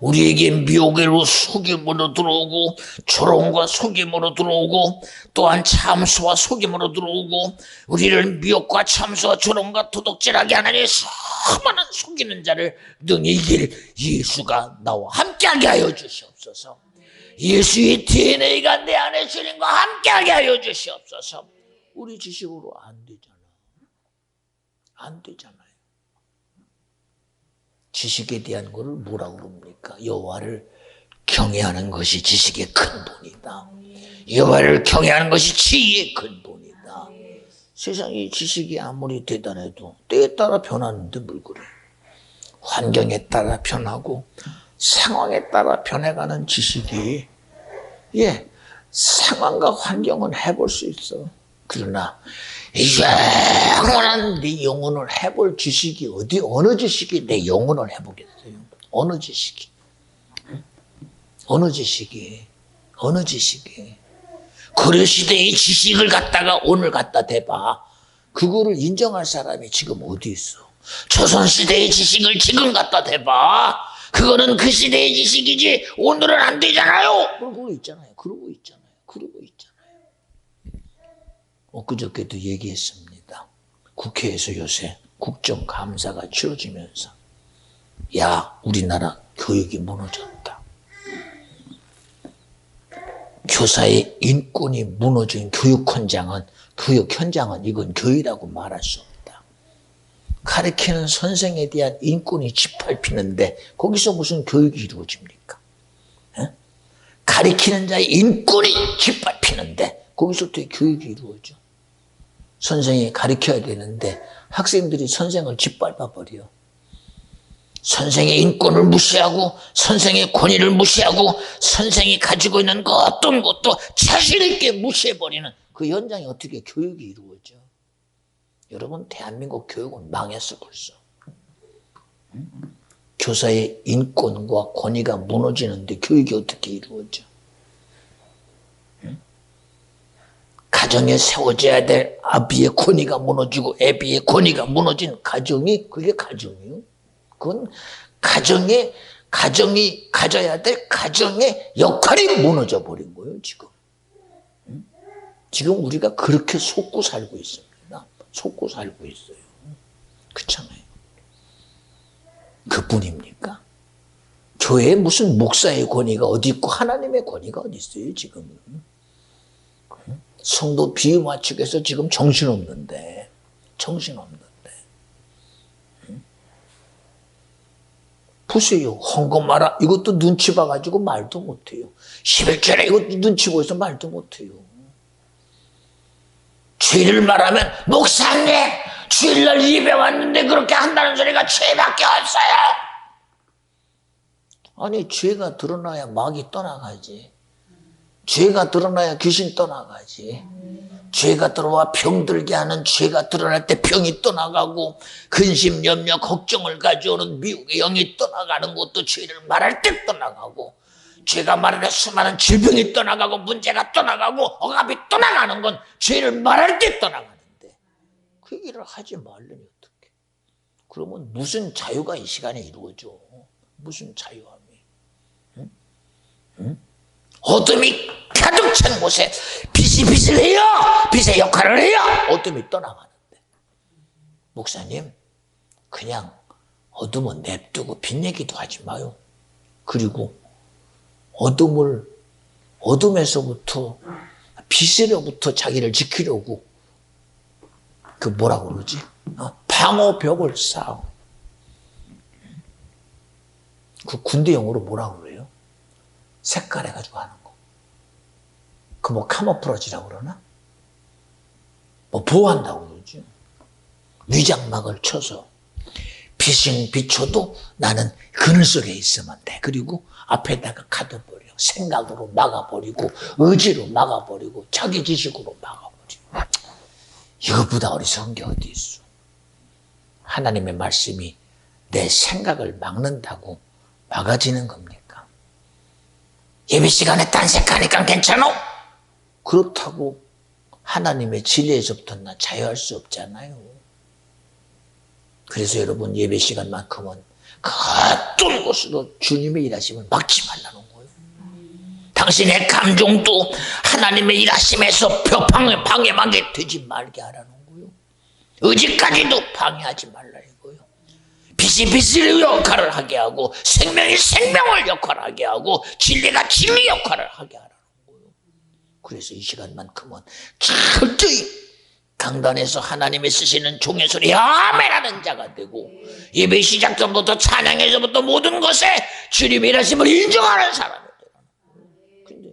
A: 우리에게 미혹으로 속임으로 들어오고 조롱과 속임으로 들어오고 또한 참수와 속임으로 들어오고 우리를 미혹과 참수와 조롱과 도둑질하게 하나니 수많은 속이는 자를 능히 이길 예수가 나와 함께하게 하여 주시옵소서. 예수의 DNA가 내 안에 주님과 함께하게 하여 주시옵소서. 우리 지식으로 안 되잖아. 안 되잖아요. 지식에 대한 것을 뭐라고 그럽니까? 여호와를 경외하는 것이 지식의 근본이다. 여호와를 경외하는 것이 지혜의 근본이다. 세상의 지식이 아무리 대단해도 때에 따라 변하는데 뭘 그래. 환경에 따라 변하고 상황에 따라 변해가는 지식이 상황과 환경은 해볼 수 있어. 그러나 영원한 네 영혼을 해볼 지식이 어느 지식이 내 영혼을 해보겠어요? 어느 지식이? 고려시대의 지식을 갖다가 오늘 갖다 대봐. 그거를 인정할 사람이 지금 어디 있어? 조선시대의 지식을 지금 갖다 대봐. 그거는 그 시대의 지식이지 오늘은 안 되잖아요. 그러고 있잖아요. 엊그저께도 얘기했습니다. 국회에서 요새 국정감사가 치러지면서 우리나라 교육이 무너졌다. 교사의 인권이 무너진 교육 현장은 이건 교육이라고 말할 수 없다. 가르치는 선생에 대한 인권이 짓밟히는데 거기서 무슨 교육이 이루어집니까? 가르치는 자의 인권이 짓밟히는데 거기서 어떻게 교육이 이루어져? 선생이 가르쳐야 되는데 학생들이 선생을 짓밟아버려. 선생의 인권을 무시하고 선생의 권위를 무시하고 선생이 가지고 있는 그 어떤 것도 자신 있게 무시해버리는 그 현장에 어떻게 교육이 이루어져? 여러분 대한민국 교육은 망했어 벌써. 교사의 인권과 권위가 무너지는데 교육이 어떻게 이루어져? 가정에 세워져야 될 아비의 권위가 무너지고 애비의 권위가 무너진 가정이 그게 가정이요. 그건 가정이 가져야 될 가정의 역할이 무너져 버린 거예요, 지금. 지금 우리가 그렇게 속고 살고 있습니다. 속고 살고 있어요. 그렇잖아요. 그뿐입니까? 교회에 무슨 목사의 권위가 어디 있고 하나님의 권위가 어디 있어요, 지금은. 성도 비유 맞추기에서 지금 정신없는데. 보세요. 헌금 마라. 이것도 눈치 봐가지고 말도 못해요. 11절에 이것도 눈치 보여서 말도 못해요. 죄를 말하면 목사님 주일날 예배 왔는데 그렇게 한다는 소리가 죄밖에 없어요. 아니 죄가 드러나야 마귀 떠나가지. 죄가 드러나야 귀신 떠나가지. 죄가 들어와 병들게 하는 죄가 드러날 때 병이 떠나가고 근심, 염려, 걱정을 가져오는 미혹의 영이 떠나가는 것도 죄를 말할 때 떠나가고 죄가 말할 때 수많은 질병이 떠나가고 문제가 떠나가고 억압이 떠나가는 건 죄를 말할 때 떠나가는데 그 일을 하지 말려니 어떡해. 그러면 무슨 자유가 이 시간에 이루어져. 무슨 자유함이. 응? 어둠이 가득 찬 곳에 빛이 빛을 해요. 빛의 역할을 해요. 어둠이 떠나가는데 목사님 그냥 어둠은 냅두고 빛 얘기도 하지 마요. 그리고 어둠에서부터 빛으로부터 자기를 지키려고 그 뭐라고 그러지? 방어벽을 쌓아. 그 군대 용어로 뭐라고 그래요? 색깔 해가지고 하는 거. 그 뭐 카모플라지라고 그러나? 뭐 보호한다고 그러죠. 위장막을 쳐서 빛은 비춰도 나는 그늘 속에 있으면 돼. 그리고 앞에다가 가둬버려. 생각으로 막아버리고 의지로 막아버리고 자기 지식으로 막아버리고. 이것보다 어리석은 게 어디 있어. 하나님의 말씀이 내 생각을 막는다고 막아지는 겁니까? 예배 시간에 딴색하니까 괜찮아? 그렇다고 하나님의 진리에서부터 나 자유할 수 없잖아요. 그래서 여러분 예배 시간만큼은 그 어떤 곳으로 주님의 일하심을 막지 말라는 거예요. 당신의 감정도 하나님의 일하심에서 방해하게 되지 말게 하라는 거예요. 의지까지도 방해하지 말라 이거예요. 빛이 빛의 역할을 하게 하고 생명이 생명을 역할하게 하고 진리가 진리 역할을 하게 하라는 거예요. 그래서 이 시간만큼은 철저히 강단에서 하나님이 쓰시는 종의 소리 아멘하는 자가 되고 예배 시작 전부터 찬양에서부터 모든 것에 주님의 일하심을 인정하는 사람이 되라는 거예요. 근데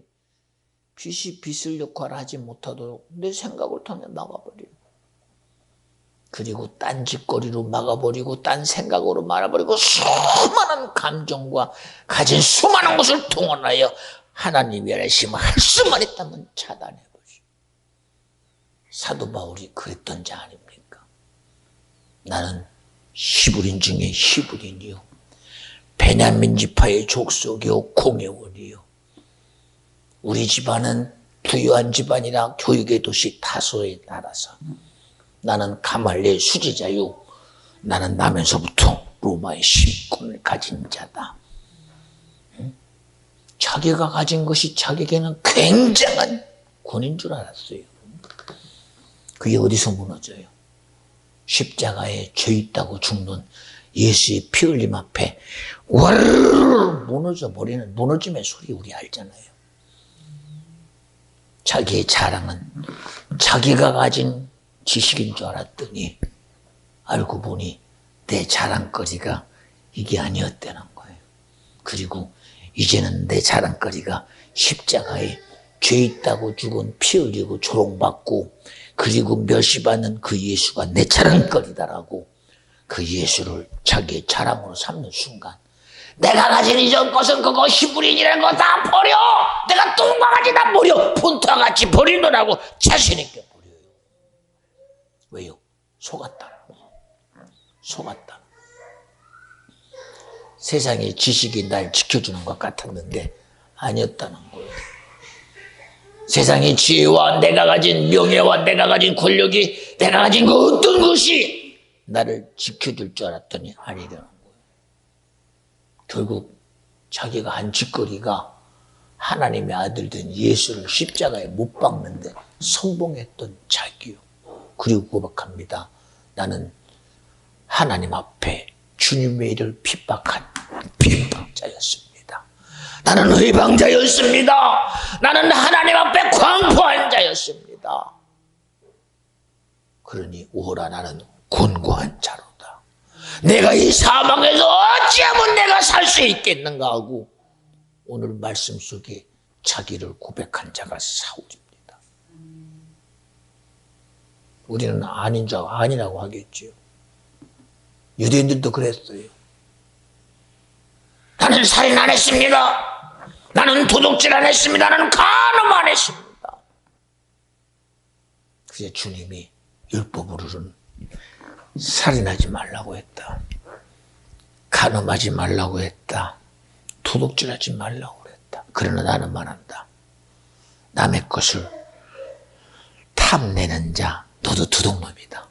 A: 빛이 빛을 역할을 하지 못하도록 내 생각을 통해 막아버리고 그리고 딴 짓거리로 막아버리고 딴 생각으로 막아버리고 수많은 감정과 가진 수많은 것을 동원하여 하나님의 일하심을 할 수만 있다면 차단해보시오. 사도 바울이 그랬던 자 아닙니까? 나는 히브리인 중에 히브리인이요 베냐민 지파의 족속이요 공회원이요 우리 집안은 부유한 집안이라 교육의 도시 다소에 나라서 나는 가말리엘 수제자요 나는 나면서부터 로마의 신분을 가진 자다. 자기가 가진 것이 자기에게는 굉장한 권인 줄 알았어요. 그게 어디서 무너져요? 십자가에 죄 있다고 죽는 예수의 피 흘림 앞에 와르르 무너져버리는 무너짐의 소리 우리 알잖아요. 자기의 자랑은 자기가 가진 지식인 줄 알았더니 알고 보니 내 자랑거리가 이게 아니었다는 거예요. 그리고 이제는 내 자랑거리가 십자가에 죄 있다고 죽은 피 흘리고 조롱받고 그리고 멸시받는 그 예수가 내 자랑거리다라고 그 예수를 자기의 자랑으로 삼는 순간 내가 가진 이전 것은 그거 히브리인이라는 거 다 버려. 내가 똥과 같이 다 버려. 폰트와 같이 버리노라고 자신 있게 버려요. 왜요? 속았다. 속았다. 세상의 지식이 날 지켜주는 것 같았는데 아니었다는 거예요. 세상의 지혜와 내가 가진 명예와 내가 가진 권력이 내가 가진 그 어떤 것이 나를 지켜줄 줄 알았더니 아니라는 거예요. 결국 자기가 한 짓거리가 하나님의 아들 된 예수를 십자가에 못 박는데 성공했던 자기요. 그리고 고백합니다. 나는 하나님 앞에 주님의 일을 핍박한 핍박자였습니다. 나는 회방자였습니다. 나는 하나님 앞에 광포한 자였습니다. 그러니 오라 나는 곤고한 자로다. 내가 이 사망에서 어찌하면 내가 살 수 있겠는가 하고 오늘 말씀 속에 자기를 고백한 자가 사울입니다. 우리는 아닌 자 아니라고 하겠지요. 유대인들도 그랬어요. 나는 살인 안 했습니다. 나는 도둑질 안 했습니다. 나는 간음 안 했습니다. 그래서 주님이 율법으로는 살인하지 말라고 했다. 간음하지 말라고 했다. 도둑질하지 말라고 했다. 그러나 나는 말한다. 남의 것을 탐내는 자 너도 도둑놈이다.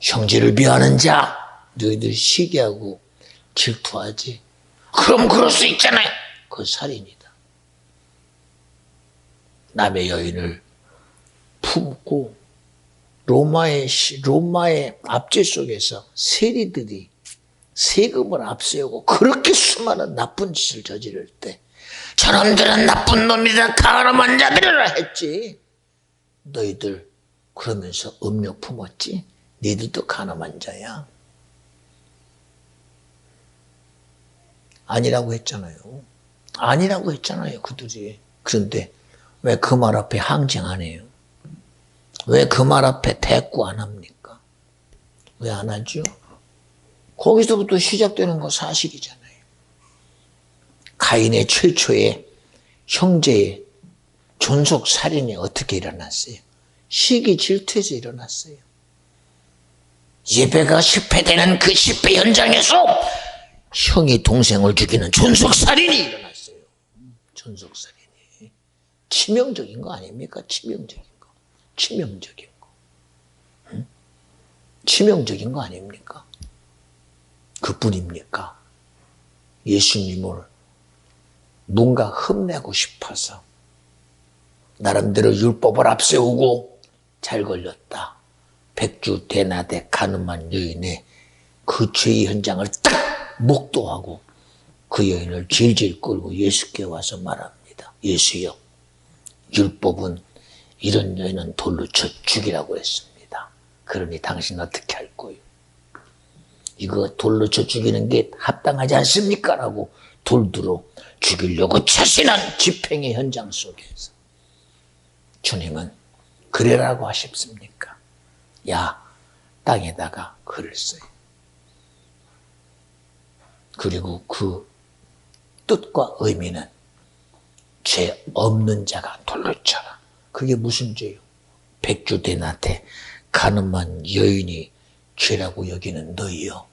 A: 형제를 비하는 자 너희들 시기하고 질투하지. 그럼 그럴 수 있잖아요. 그건 살인이다. 남의 여인을 품고 로마의 압제 속에서 세리들이 세금을 앞세우고 그렇게 수많은 나쁜 짓을 저지를 때 저놈들은 나쁜 놈이다 가늠한 자들이라 했지. 너희들 그러면서 음욕 품었지. 너희들도 가늠한 자야. 아니라고 했잖아요. 아니라고 했잖아요, 그들이. 그런데 왜 그 말 앞에 항쟁 안 해요? 왜 그 말 앞에 대꾸 안 합니까? 왜 안 하죠? 거기서부터 시작되는 거 사실이잖아요. 가인의 최초의 형제의 존속 살인이 어떻게 일어났어요? 시기 질투에서 일어났어요. 예배가 실패되는 그 실패 현장에서 형이 동생을 죽이는 존속살인이 일어났어요. 존속살인이. 치명적인 거 아닙니까? 치명적인 거. 치명적인 거. 응? 치명적인 거 아닙니까? 그뿐입니까? 예수님을 뭔가 흠내고 싶어서 나름대로 율법을 앞세우고 잘 걸렸다. 백주 대낮에 간음한 여인의 그 죄의 현장을 딱 목도하고 그 여인을 질질 끌고 예수께 와서 말합니다. 예수여, 율법은 이런 여인은 돌로 쳐 죽이라고 했습니다. 그러니 당신 어떻게 할 거예요? 이거 돌로 쳐 죽이는 게 합당하지 않습니까? 라고 돌들어 죽이려고 처신한 집행의 현장 속에서 주님은 그래라고 하십습니까? 야, 땅에다가 글을 써요. 그리고 그 뜻과 의미는 죄 없는 자가 돌로 쳐라. 그게 무슨 죄요? 백주 대낮에 간음한 여인이 죄라고 여기는 너희요.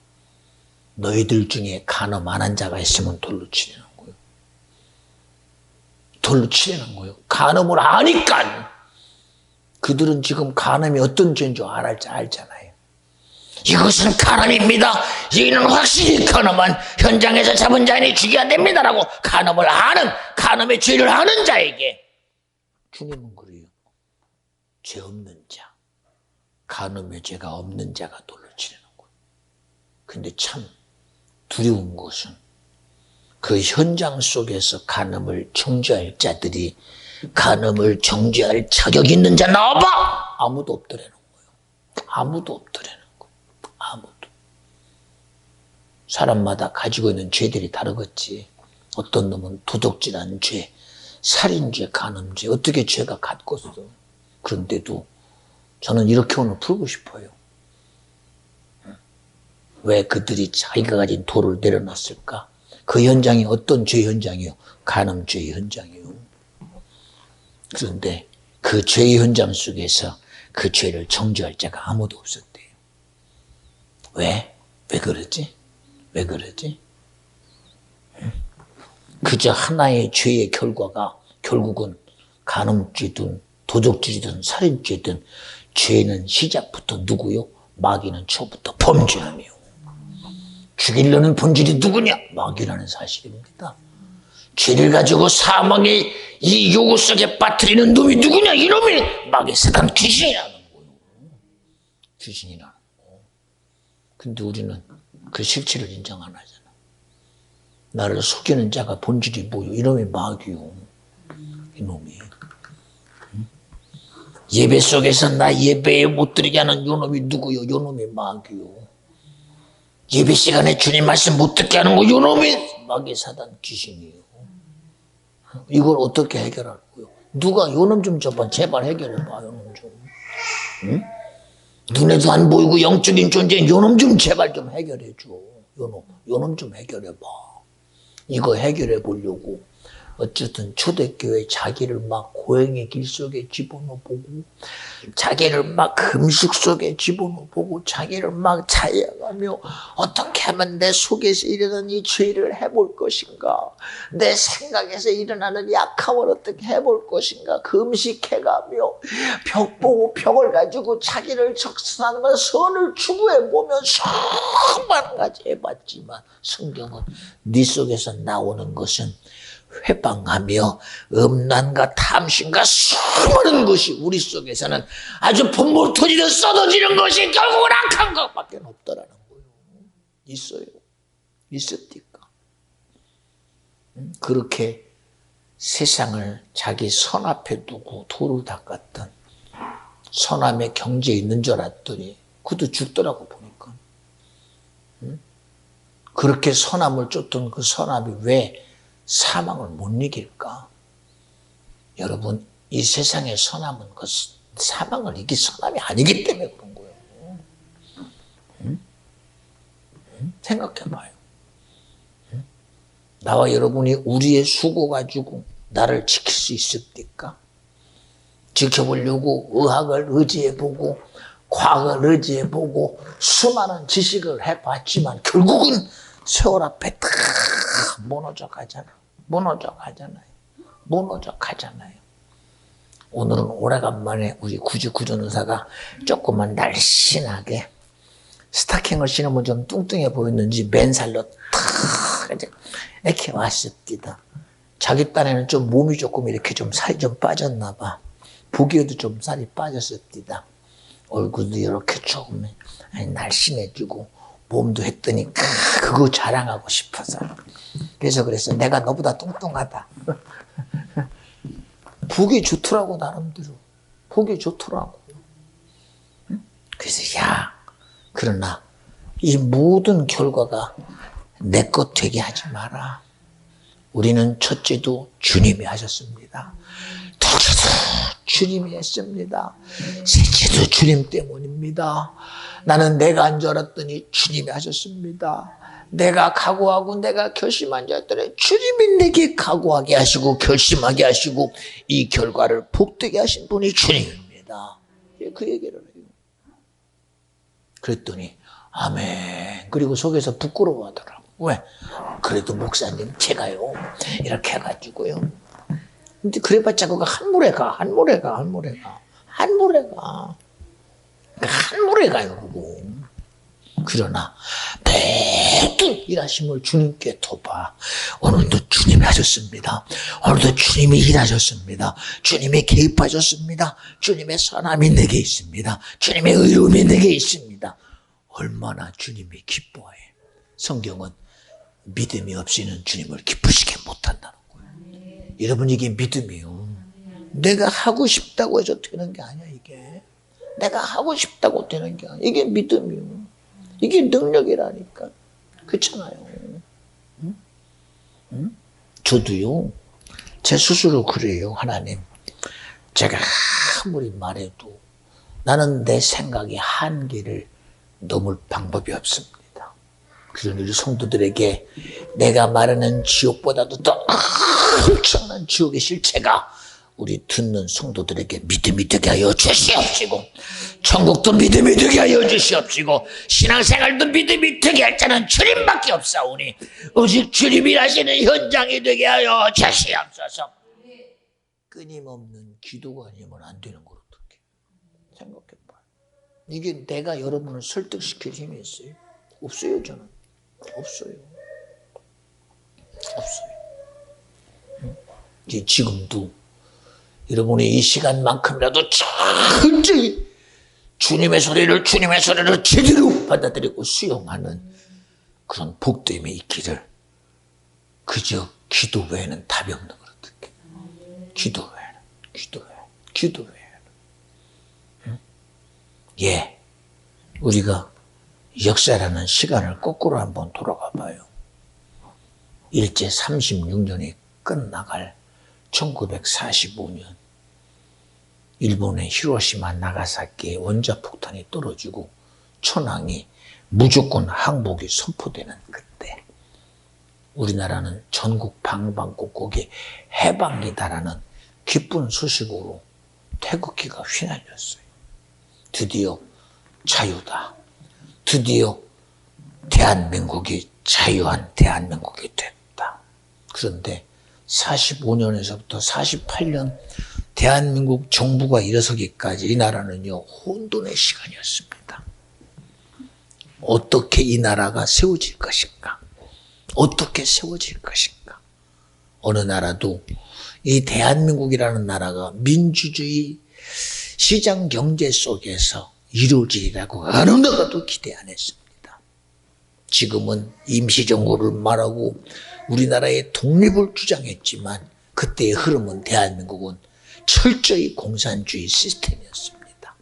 A: 너희들 중에 간음 안 한 자가 있으면 돌로 치려는 거예요. 돌로 치려는 거예요. 간음을 아니까. 그들은 지금 간음이 어떤 죄인 줄 알잖아요. 이것은 간음입니다. 이는 확실히 간음한 현장에서 잡은 자인이 죽여야 됩니다라고 간음을 아는, 간음의 죄를 아는 자에게 주님은 그래요. 죄 없는 자, 간음의 죄가 없는 자가 돌로 치려는 거예요. 근데 참 두려운 것은 그 현장 속에서 간음을 정죄할 자들이 간음을 정죄할 자격 있는 자 나와봐! 아무도 없더라는 거예요. 아무도 없더라는 거예요. 아무도. 사람마다 가지고 있는 죄들이 다르겠지. 어떤 놈은 도둑질한 죄, 살인죄, 간음죄, 어떻게 죄가 같겠어. 그런데도 저는 이렇게 오늘 풀고 싶어요. 왜 그들이 자기가 가진 돌을 내려놨을까? 그 현장이 어떤 죄 현장이요? 간음죄의 현장이요. 그런데 그 죄의 현장 속에서 그 죄를 정죄할 자가 아무도 없었대요. 왜? 왜 그러지? 왜 그러지? 그저 하나의 죄의 결과가 결국은 간음죄든 도적질이든 살인죄든 죄는 시작부터 누구요? 마귀는 처음부터 범죄하며 죽이려는 본질이 누구냐? 마귀라는 사실입니다. 죄를 가지고 사망의 이 요구 속에 빠뜨리는 놈이 누구냐? 이놈이 마귀 사단 귀신이라는 거예요. 귀신이라는 거. 근데 우리는 그 실체를 인정 안 하잖아. 나를 속이는 자가 본질이 뭐요? 이놈이 마귀요. 이놈이. 예배 속에서 나 예배에 못 드리게 하는 요놈이 누구요? 요놈이 마귀요. 예배 시간에 주님 말씀 못 듣게 하는 거 요놈이 마귀 사단 귀신이요. 이걸 어떻게 해결하고요? 누가 요놈 좀 줘봐. 제발 해결해봐. 요놈 좀. 응? 눈에도 안 보이고 영적인 존재인 요놈 좀 제발 좀 해결해줘. 요놈 좀 해결해봐. 이거 해결해 보려고 어쨌든 초대교회 자기를 막 고행의 길 속에 집어넣어보고 자기를 막 금식 속에 집어넣어보고 자기를 막 자해가며 어떻게 하면 내 속에서 일어나는 이 죄를 해볼 것인가, 내 생각에서 일어나는 약함을 어떻게 해볼 것인가 금식해가며 벽 보고 벽을 가지고 자기를 적선하는 선을 추구해보면 수많은 가지 해봤지만 성경은 네 속에서 나오는 것은 회방하며 음란과 탐심과 수많은 것이 우리 속에서는 아주 분물 터지듯 쏟아지는 것이 결국은 악한 것밖에 없더라는 거예요. 있어요. 있었니까. 그렇게 세상을 자기 선 앞에 두고 도를 닦았던 선함의 경지에 있는 줄 알았더니 그도 죽더라고 보니까. 그렇게 선함을 쫓던 그 선함이 왜 사망을 못 이길까? 여러분, 이 세상의 선함은 그 사망을 이길 선함이 아니기 때문에 그런 거예요. 생각해봐요. 나와 여러분이 우리의 수고 가지고 나를 지킬 수 있습니까? 지켜보려고 의학을 의지해보고 과학을 의지해보고 수많은 지식을 해봤지만 결국은 세월 앞에 다 무너져 가잖아요. 오늘은 오래간만에 우리 구주구전의사가 조금만 날씬하게 스타킹을 신으면 좀 뚱뚱해 보였는지 맨살로 탁 이렇게 왔습니다. 자기 딴에는 좀 몸이 조금 이렇게 좀 살이 좀 빠졌나 봐. 보기에도 좀 살이 빠졌습니다. 얼굴도 이렇게 조금 날씬해지고 몸도 했더니 그거 자랑하고 싶어서 그래서 내가 너보다 뚱뚱하다. 보기 좋더라고. 나름대로 보기 좋더라고. 그래서 그러나 이 모든 결과가 내 것 되게 하지 마라. 우리는 첫째도 주님이 하셨습니다. 둘째도 주님이 했습니다. 셋째도 주님 때문입니다. 나는 내가 한 줄 알았더니 주님이 하셨습니다. 내가 각오하고 내가 결심한 줄 알았더니 주님이 내게 각오하게 하시고 결심하게 하시고 이 결과를 복되게 하신 분이 주님입니다. 그 얘기를 해요. 그랬더니 아멘. 그리고 속에서 부끄러워하더라고. 왜? 그래도 목사님 제가요 이렇게 해가지고요. 근데 그래봤자 그거 한 물에 가요 그거. 그러나 모든 일하심을 주님께 둬봐. 오늘도 주님이 하셨습니다. 오늘도 주님이 일하셨습니다. 주님이 개입하셨습니다. 주님의 선함이 내게 있습니다. 주님의 의로움이 내게 있습니다. 얼마나 주님이 기뻐해. 성경은 믿음이 없이는 주님을 기쁘시게 못한다는 거예요. 여러분, 이게 믿음이요. 내가 하고 싶다고 해서 되는 게 아니야. 이게 내가 하고 싶다고 되는 게 아니야. 이게 믿음이요. 이게 능력이라니까. 그렇잖아요. 저도요, 제 스스로 그래요. 하나님, 제가 아무리 말해도 나는 내 생각의 한계를 넘을 방법이 없습니다. 그런 우리 성도들에게 내가 말하는 지옥보다도 더 엄청난 지옥의 실체가 우리 듣는 성도들에게 믿음이 되게 하여 주시옵시고, 천국도 믿음이 되게 하여 주시옵시고, 신앙생활도 믿음이 되게 할 자는 주님밖에 없사오니 오직 주님이 하시는 현장이 되게 하여 주시옵소서. 끊임없는 기도가 아니면 안 되는 걸 어떻게 생각해봐요. 이게 내가 여러분을 설득시킬 힘이 있어요? 없어요. 저는 없어요. 지금도 여러분이 이 시간만큼이라도 철저히 주님의 소리를 제대로 받아들이고 수용하는 그런 복됨이 있기를, 그저 기도 외에는 답이 없는 걸 어떡해. 기도 외에는. 응? 예, 우리가 역사라는 시간을 거꾸로 한번 돌아가 봐요. 일제 36년이 끝나갈 1945년, 일본의 히로시마 나가사키에 원자폭탄이 떨어지고 천황이 무조건 항복이 선포되는 그때, 우리나라는 전국 방방곡곡에 해방이다라는 기쁜 소식으로 태극기가 휘날렸어요. 드디어 자유다. 드디어 대한민국이 자유한 대한민국이 됐다. 그런데 45년에서부터 48년 대한민국 정부가 일어서기까지 이 나라는요, 혼돈의 시간이었습니다. 어떻게 이 나라가 세워질 것인가? 어떻게 세워질 것인가? 어느 나라도 이 대한민국이라는 나라가 민주주의 시장 경제 속에서 이루어지리라고 어느 나라도 기대 안 했습니다. 지금은 임시정부를 말하고 우리나라의 독립을 주장했지만 그때의 흐름은 대한민국은 철저히 공산주의 시스템이었습니다.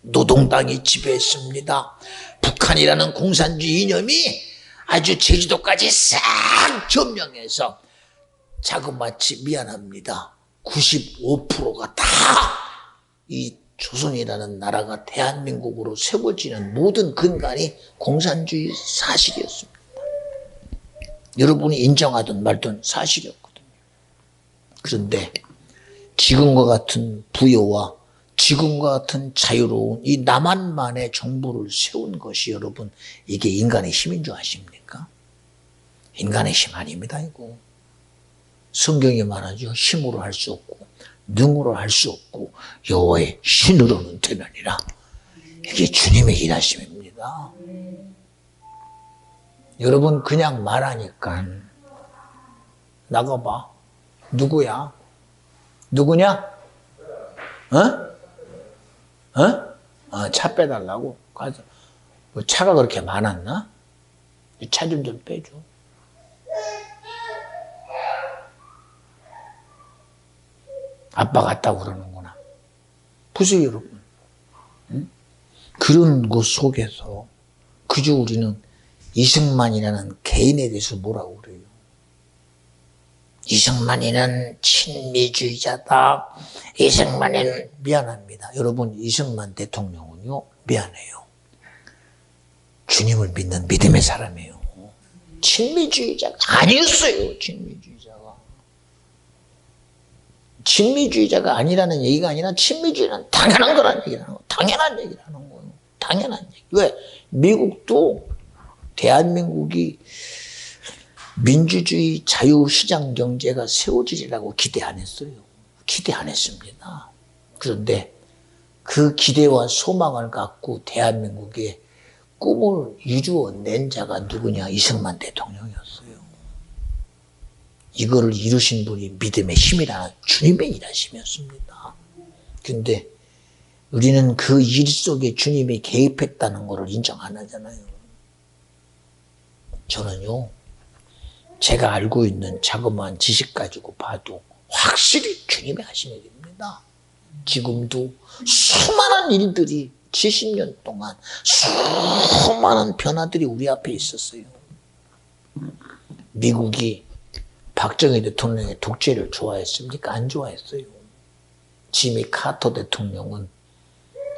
A: 노동당이 지배했습니다. 북한이라는 공산주의 이념이 아주 제주도까지 싹 점령해서 자그마치 미안합니다. 95%가 다 이 조선이라는 나라가 대한민국으로 세워지는 모든 근간이 공산주의 사실이었습니다. 여러분이 인정하든 말든 사실이었거든요. 그런데 지금과 같은 부여와 지금과 같은 자유로운 이 남한만의 정부를 세운 것이, 여러분, 이게 인간의 힘인 줄 아십니까? 인간의 힘 아닙니다, 이거. 성경에 말하죠. 힘으로 할 수 없고 능으로 할 수 없고 여호와의 신으로는 되느니라. 이게 주님의 일하심입니다. 여러분, 그냥 말하니까 나가봐. 누구야? 누구냐? 차 빼달라고? 가서. 뭐 차가 그렇게 많았나? 차 좀 빼줘. 아빠 같다고 그러는구나. 보세요, 여러분. 응? 그런 것 속에서 그저 우리는 이승만이라는 개인에 대해서 뭐라고 그래요? 이승만이는 친미주의자다. 이승만이는, 미안합니다. 여러분, 이승만 대통령은요, 미안해요. 주님을 믿는 믿음의 사람이에요. 친미주의자가 아니었어요. 친미주의자가 아니라는 얘기가 아니라 친미주의는 당연한 거라는 얘기를 하는 거예요. 당연한 얘기를 하는 거예요. 당연한 얘기. 왜? 미국도 대한민국이 민주주의 자유시장 경제가 세워지리라고 기대 안 했어요. 기대 안 했습니다. 그런데 그 기대와 소망을 갖고 대한민국의 꿈을 이루어낸 자가 누구냐? 이승만 대통령이었어요. 이거를 이루신 분이 믿음의 힘이라는 주님의 일하심이었습니다. 그런데 우리는 그 일 속에 주님이 개입했다는 것을 인정 안 하잖아요. 저는요, 제가 알고 있는 자그마한 지식 가지고 봐도 확실히 주님이 하신 일입니다. 지금도 수많은 일들이 70년 동안 수많은 변화들이 우리 앞에 있었어요. 미국이 박정희 대통령의 독재를 좋아했습니까? 안 좋아했어요. 지미 카터 대통령은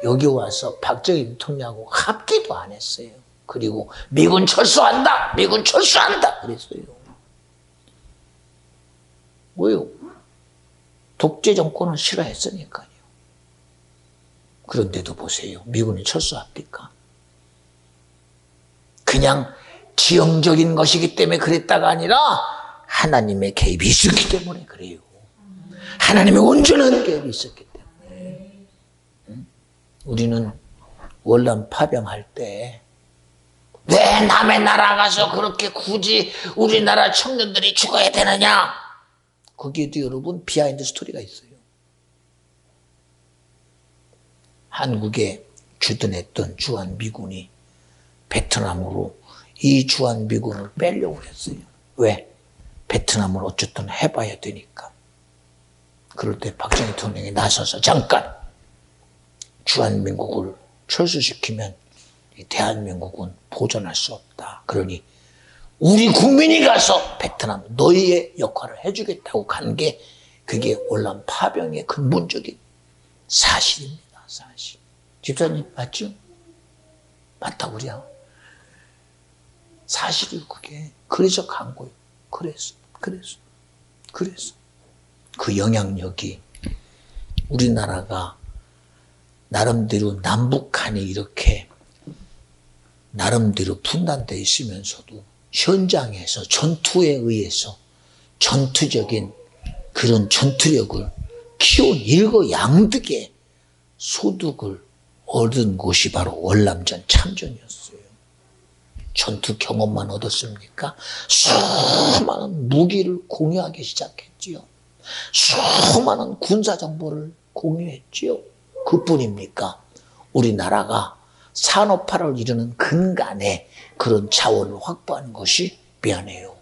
A: 여기 와서 박정희 대통령하고 합기도 안 했어요. 그리고 미군 철수한다! 미군 철수한다! 그랬어요. 왜요? 독재 정권을 싫어했으니까요. 그런데도 보세요. 미군이 철수합니까? 그냥 지형적인 것이기 때문에 그랬다가 아니라 하나님의 개입이 있었기 때문에 그래요. 하나님의 온전한 개입이 있었기 때문에. 우리는 월남 파병할 때 왜 남의 나라 가서 그렇게 굳이 우리나라 청년들이 죽어야 되느냐? 거기에도 여러분 비하인드 스토리가 있어요. 한국에 주둔했던 주한미군이 베트남으로 이 주한미군을 빼려고 했어요. 왜? 베트남을 어쨌든 해봐야 되니까. 그럴 때 박정희 대통령이 나서서 잠깐 주한민국을 철수시키면 이 대한민국은 보존할 수 없다. 그러니 우리 국민이 가서 베트남 너희의 역할을 해주겠다고 간 게 그게 월남 파병의 근본적인 사실입니다. 사실. 집사님 맞죠? 맞다 그래요. 사실이요 그게. 그래서 간 거예요. 그래서 그 영향력이 우리나라가 나름대로 남북한이 이렇게 나름대로 분단되어 있으면서도 현장에서 전투에 의해서 전투적인 그런 전투력을 키운 일거양득의 소득을 얻은 곳이 바로 월남전 참전이었어요. 전투 경험만 얻었습니까? 수많은 무기를 공유하기 시작했지요. 수많은 군사 정보를 공유했지요. 그뿐입니까? 우리나라가 산업화를 이루는 근간에 그런 자원을 확보하는 것이 미안해요.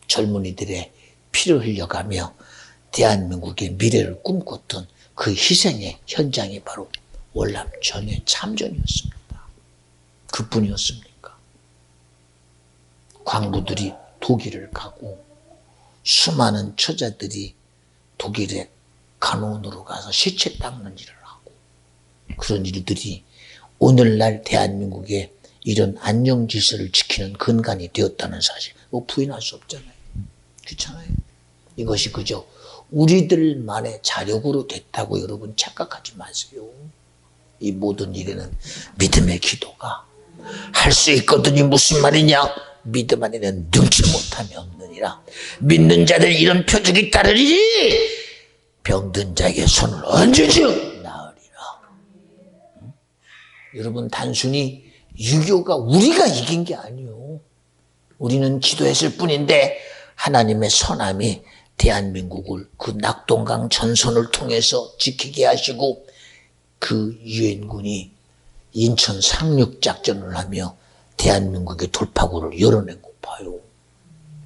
A: 젊은이들의 피를 흘려가며 대한민국의 미래를 꿈꿨던 그 희생의 현장이 바로 월남전의 참전이었습니다. 그뿐이었습니까? 광부들이 독일을 가고 수많은 처자들이 독일의 간호원으로 가서 시체 닦는 일을 하고 그런 일들이 오늘날 대한민국의 이런 안녕 질서를 지키는 근간이 되었다는 사실 부인할 수 없잖아요. 그렇잖아요. 이것이 그저 우리들만의 자력으로 됐다고 여러분 착각하지 마세요. 이 모든 일에는 믿음의 기도가 할 수 있거든요. 무슨 말이냐? 믿음 안에는 능치 못함이 없느니라. 믿는 자들 이런 표적이 따르리니 병든 자에게 손을 얹으시오 나으리라. 여러분 단순히 유교가 우리가 이긴 게 아니요. 우리는 기도했을 뿐인데 하나님의 선함이 대한민국을 그 낙동강 전선을 통해서 지키게 하시고 그 유엔군이 인천 상륙작전을 하며 대한민국의 돌파구를 열어낸 거 봐요.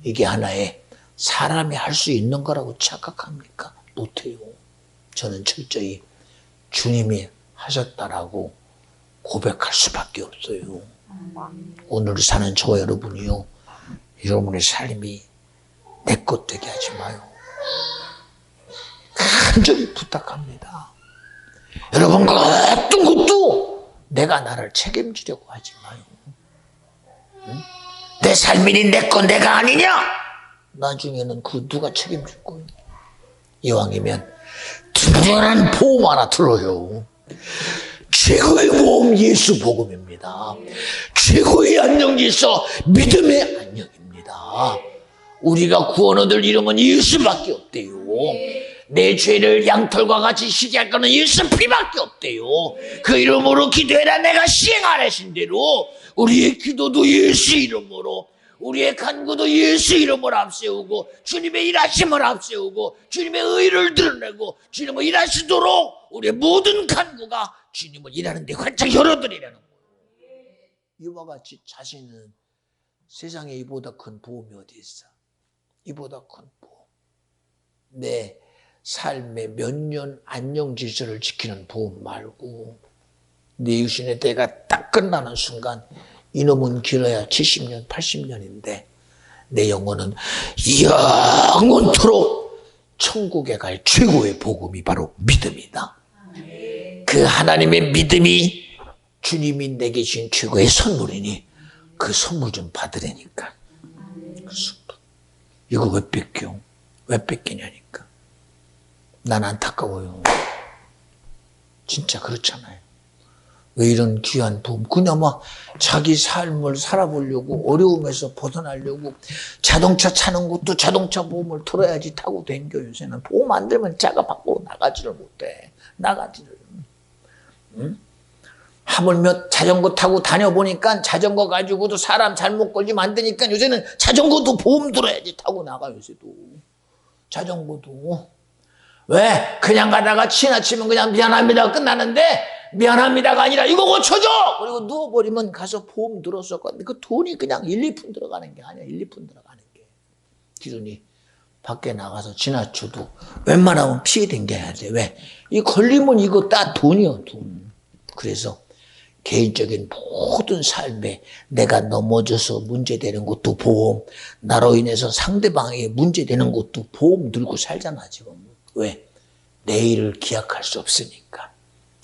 A: 이게 하나의 사람이 할 수 있는 거라고 착각합니까? 못해요. 저는 철저히 주님이 하셨다라고 고백할 수밖에 없어요. 오늘 사는 저와 여러분이요. 여러분의 삶이 내 것 되게 하지 마요. 간절히 부탁합니다. 여러분 그 어떤 것도 내가 나를 책임지려고 하지 마요. 응? 내 삶이니 내 건 내가 아니냐? 나중에는 그 누가 책임질 거예요. 이왕이면 특별한 보험 하나 들어요. 최고의 보험 예수 복음입니다. 최고의 안녕질서 믿음의 안녕입니다. 우리가 구원 얻을 이름은 예수밖에 없대요. 내 죄를 양털과 같이 시기할 거는 예수 피밖에 없대요. 그 이름으로 기도해라 내가 시행하신 대로 우리의 기도도 예수 이름으로 우리의 간구도 예수 이름으로 앞세우고 주님의 일하심을 앞세우고 주님의 의를 드러내고 주님을 일하시도록 우리의 모든 간구가 주님을 일하는 데 활짝 열어드리라는 거예요. 이와 같이 자신은 세상에 이보다 큰 보험이 어디 있어? 이보다 큰 보험. 내 삶의 몇 년 안녕 질서를 지키는 보험 말고 내 육신의 때가 딱 끝나는 순간 이놈은 길어야 70년, 80년인데 내 영혼은 영원토록 천국에 갈 최고의 복음이 바로 믿음이다. 그 하나님의 믿음이 주님이 내게 주신 최고의 선물이니 그 선물 좀 받으라니까. 이거 왜 뺏겨? 왜 뺏기냐니까. 난 안타까워요. 진짜 그렇잖아요. 왜 이런 귀한 보험, 그냥 막 자기 삶을 살아보려고 어려움에서 벗어나려고 자동차 차는 것도 자동차 보험을 들어야지 타고 댕겨. 요새는 보험 안 들면 차가 밖으로 나가지를 못해. 나가지를. 응? 하물며 자전거 타고 다녀보니까 자전거 가지고도 사람 잘못 걸리면 안 되니까 요새는 자전거도 보험 들어야지 타고 나가. 요새도 자전거도. 왜? 그냥 가다가 지나치면 그냥 미안합니다 끝나는데, 미안합니다가 아니라 이거 고쳐줘! 그리고 누워버리면 가서 보험 들었어. 근데 그 돈이 그냥 1, 2푼 들어가는 게 아니야. 1, 2푼 들어가는 게. 기준이 밖에 나가서 지나쳐도 웬만하면 피해 댕겨야 돼. 왜? 이 걸리면 이거 다 돈이야, 돈. 그래서 개인적인 모든 삶에 내가 넘어져서 문제되는 것도 보험, 나로 인해서 상대방에게 문제되는 것도 보험 들고 살잖아, 지금. 왜? 내일을 기약할 수 없으니까.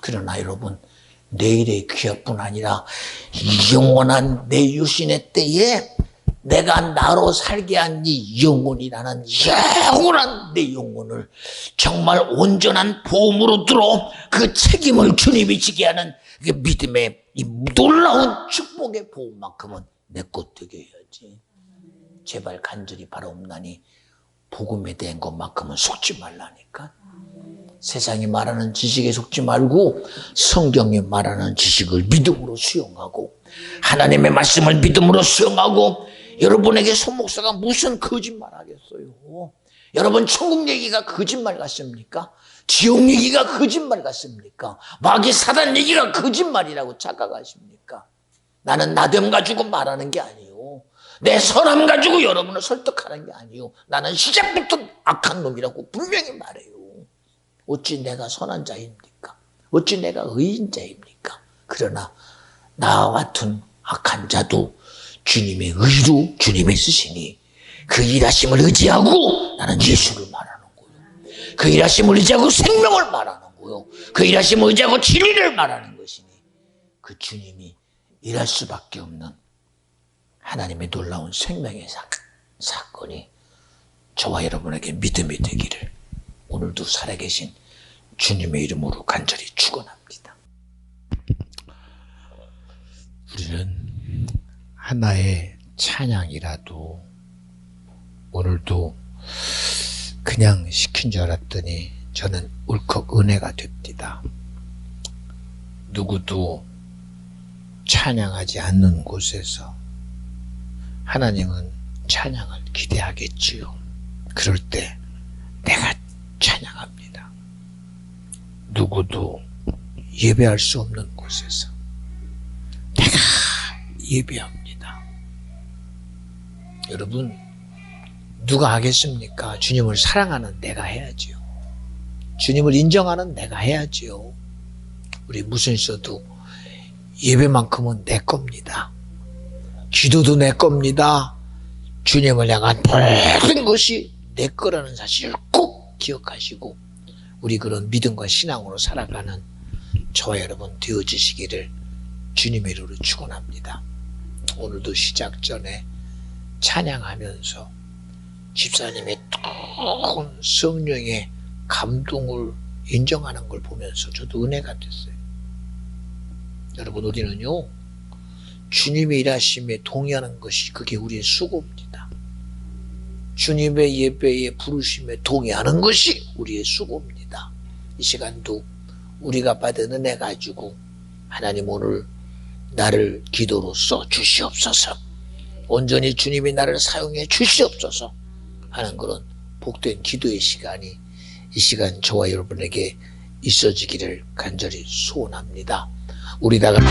A: 그러나 여러분, 내일의 기약뿐 아니라 영원한 내 유신의 때에 내가 나로 살게 한 이 영혼이라는 영원한 내 영혼을 정말 온전한 보험으로 들어 그 책임을 주님이 지게 하는 그 믿음의 이 놀라운 축복의 보험만큼은 내 것 되게 해야지. 제발 간절히 바라옵나니 복음에 대한 것만큼은 속지 말라니까. 세상이 말하는 지식에 속지 말고 성경이 말하는 지식을 믿음으로 수용하고 하나님의 말씀을 믿음으로 수용하고. 여러분에게 손 목사가 무슨 거짓말 하겠어요? 여러분 천국 얘기가 거짓말 같습니까? 지옥 얘기가 거짓말 같습니까? 마귀 사단 얘기가 거짓말이라고 착각하십니까? 나는 나됨 가지고 말하는 게 아니에요. 내 선함 가지고 여러분을 설득하는 게 아니에요. 나는 시작부터 악한 놈이라고 분명히 말해요. 어찌 내가 선한 자입니까? 어찌 내가 의인자입니까? 그러나 나와 같은 악한 자도 주님의 의로 주님의 쓰시니 그 일하심을 의지하고 나는 예수를 말하는 거예요. 그 일하심을 의지하고 생명을 말하는 거예요. 그 일하심을 의지하고 진리를 말하는 것이니 그 주님이 일할 수밖에 없는 하나님의 놀라운 생명의 사건이 저와 여러분에게 믿음이 되기를 오늘도 살아계신 주님의 이름으로 간절히 축원합니다. 우리는 하나의 찬양이라도 오늘도 그냥 시킨 줄 알았더니 저는 울컥 은혜가 됩니다. 누구도 찬양하지 않는 곳에서 하나님은 찬양을 기대하겠지요. 그럴 때 내가 찬양합니다. 누구도 예배할 수 없는 곳에서 내가 예배합니다. 여러분, 누가 하겠습니까? 주님을 사랑하는 내가 해야지요. 주님을 인정하는 내가 해야지요. 우리 무슨 있어도 예배만큼은 내 겁니다. 기도도 내 겁니다. 주님을 향한 모든 것이 내 거라는 사실을 꼭 기억하시고 우리 그런 믿음과 신앙으로 살아가는 저와 여러분 되어지시기를 주님의 이름으로 축원합니다. 오늘도 시작 전에 찬양하면서 집사님의 뜨거운 성령의 감동을 인정하는 걸 보면서 저도 은혜가 됐어요. 여러분, 우리는요 주님의 일하심에 동의하는 것이 그게 우리의 수고입니다. 주님의 예배에 부르심에 동의하는 것이 우리의 수고입니다. 이 시간도 우리가 받은 은혜 가지고 하나님 오늘 나를 기도로 써 주시옵소서, 온전히 주님이 나를 사용해 주시옵소서 하는 그런 복된 기도의 시간이 이 시간 저와 여러분에게 있어지기를 간절히 소원합니다. 우리 다 같이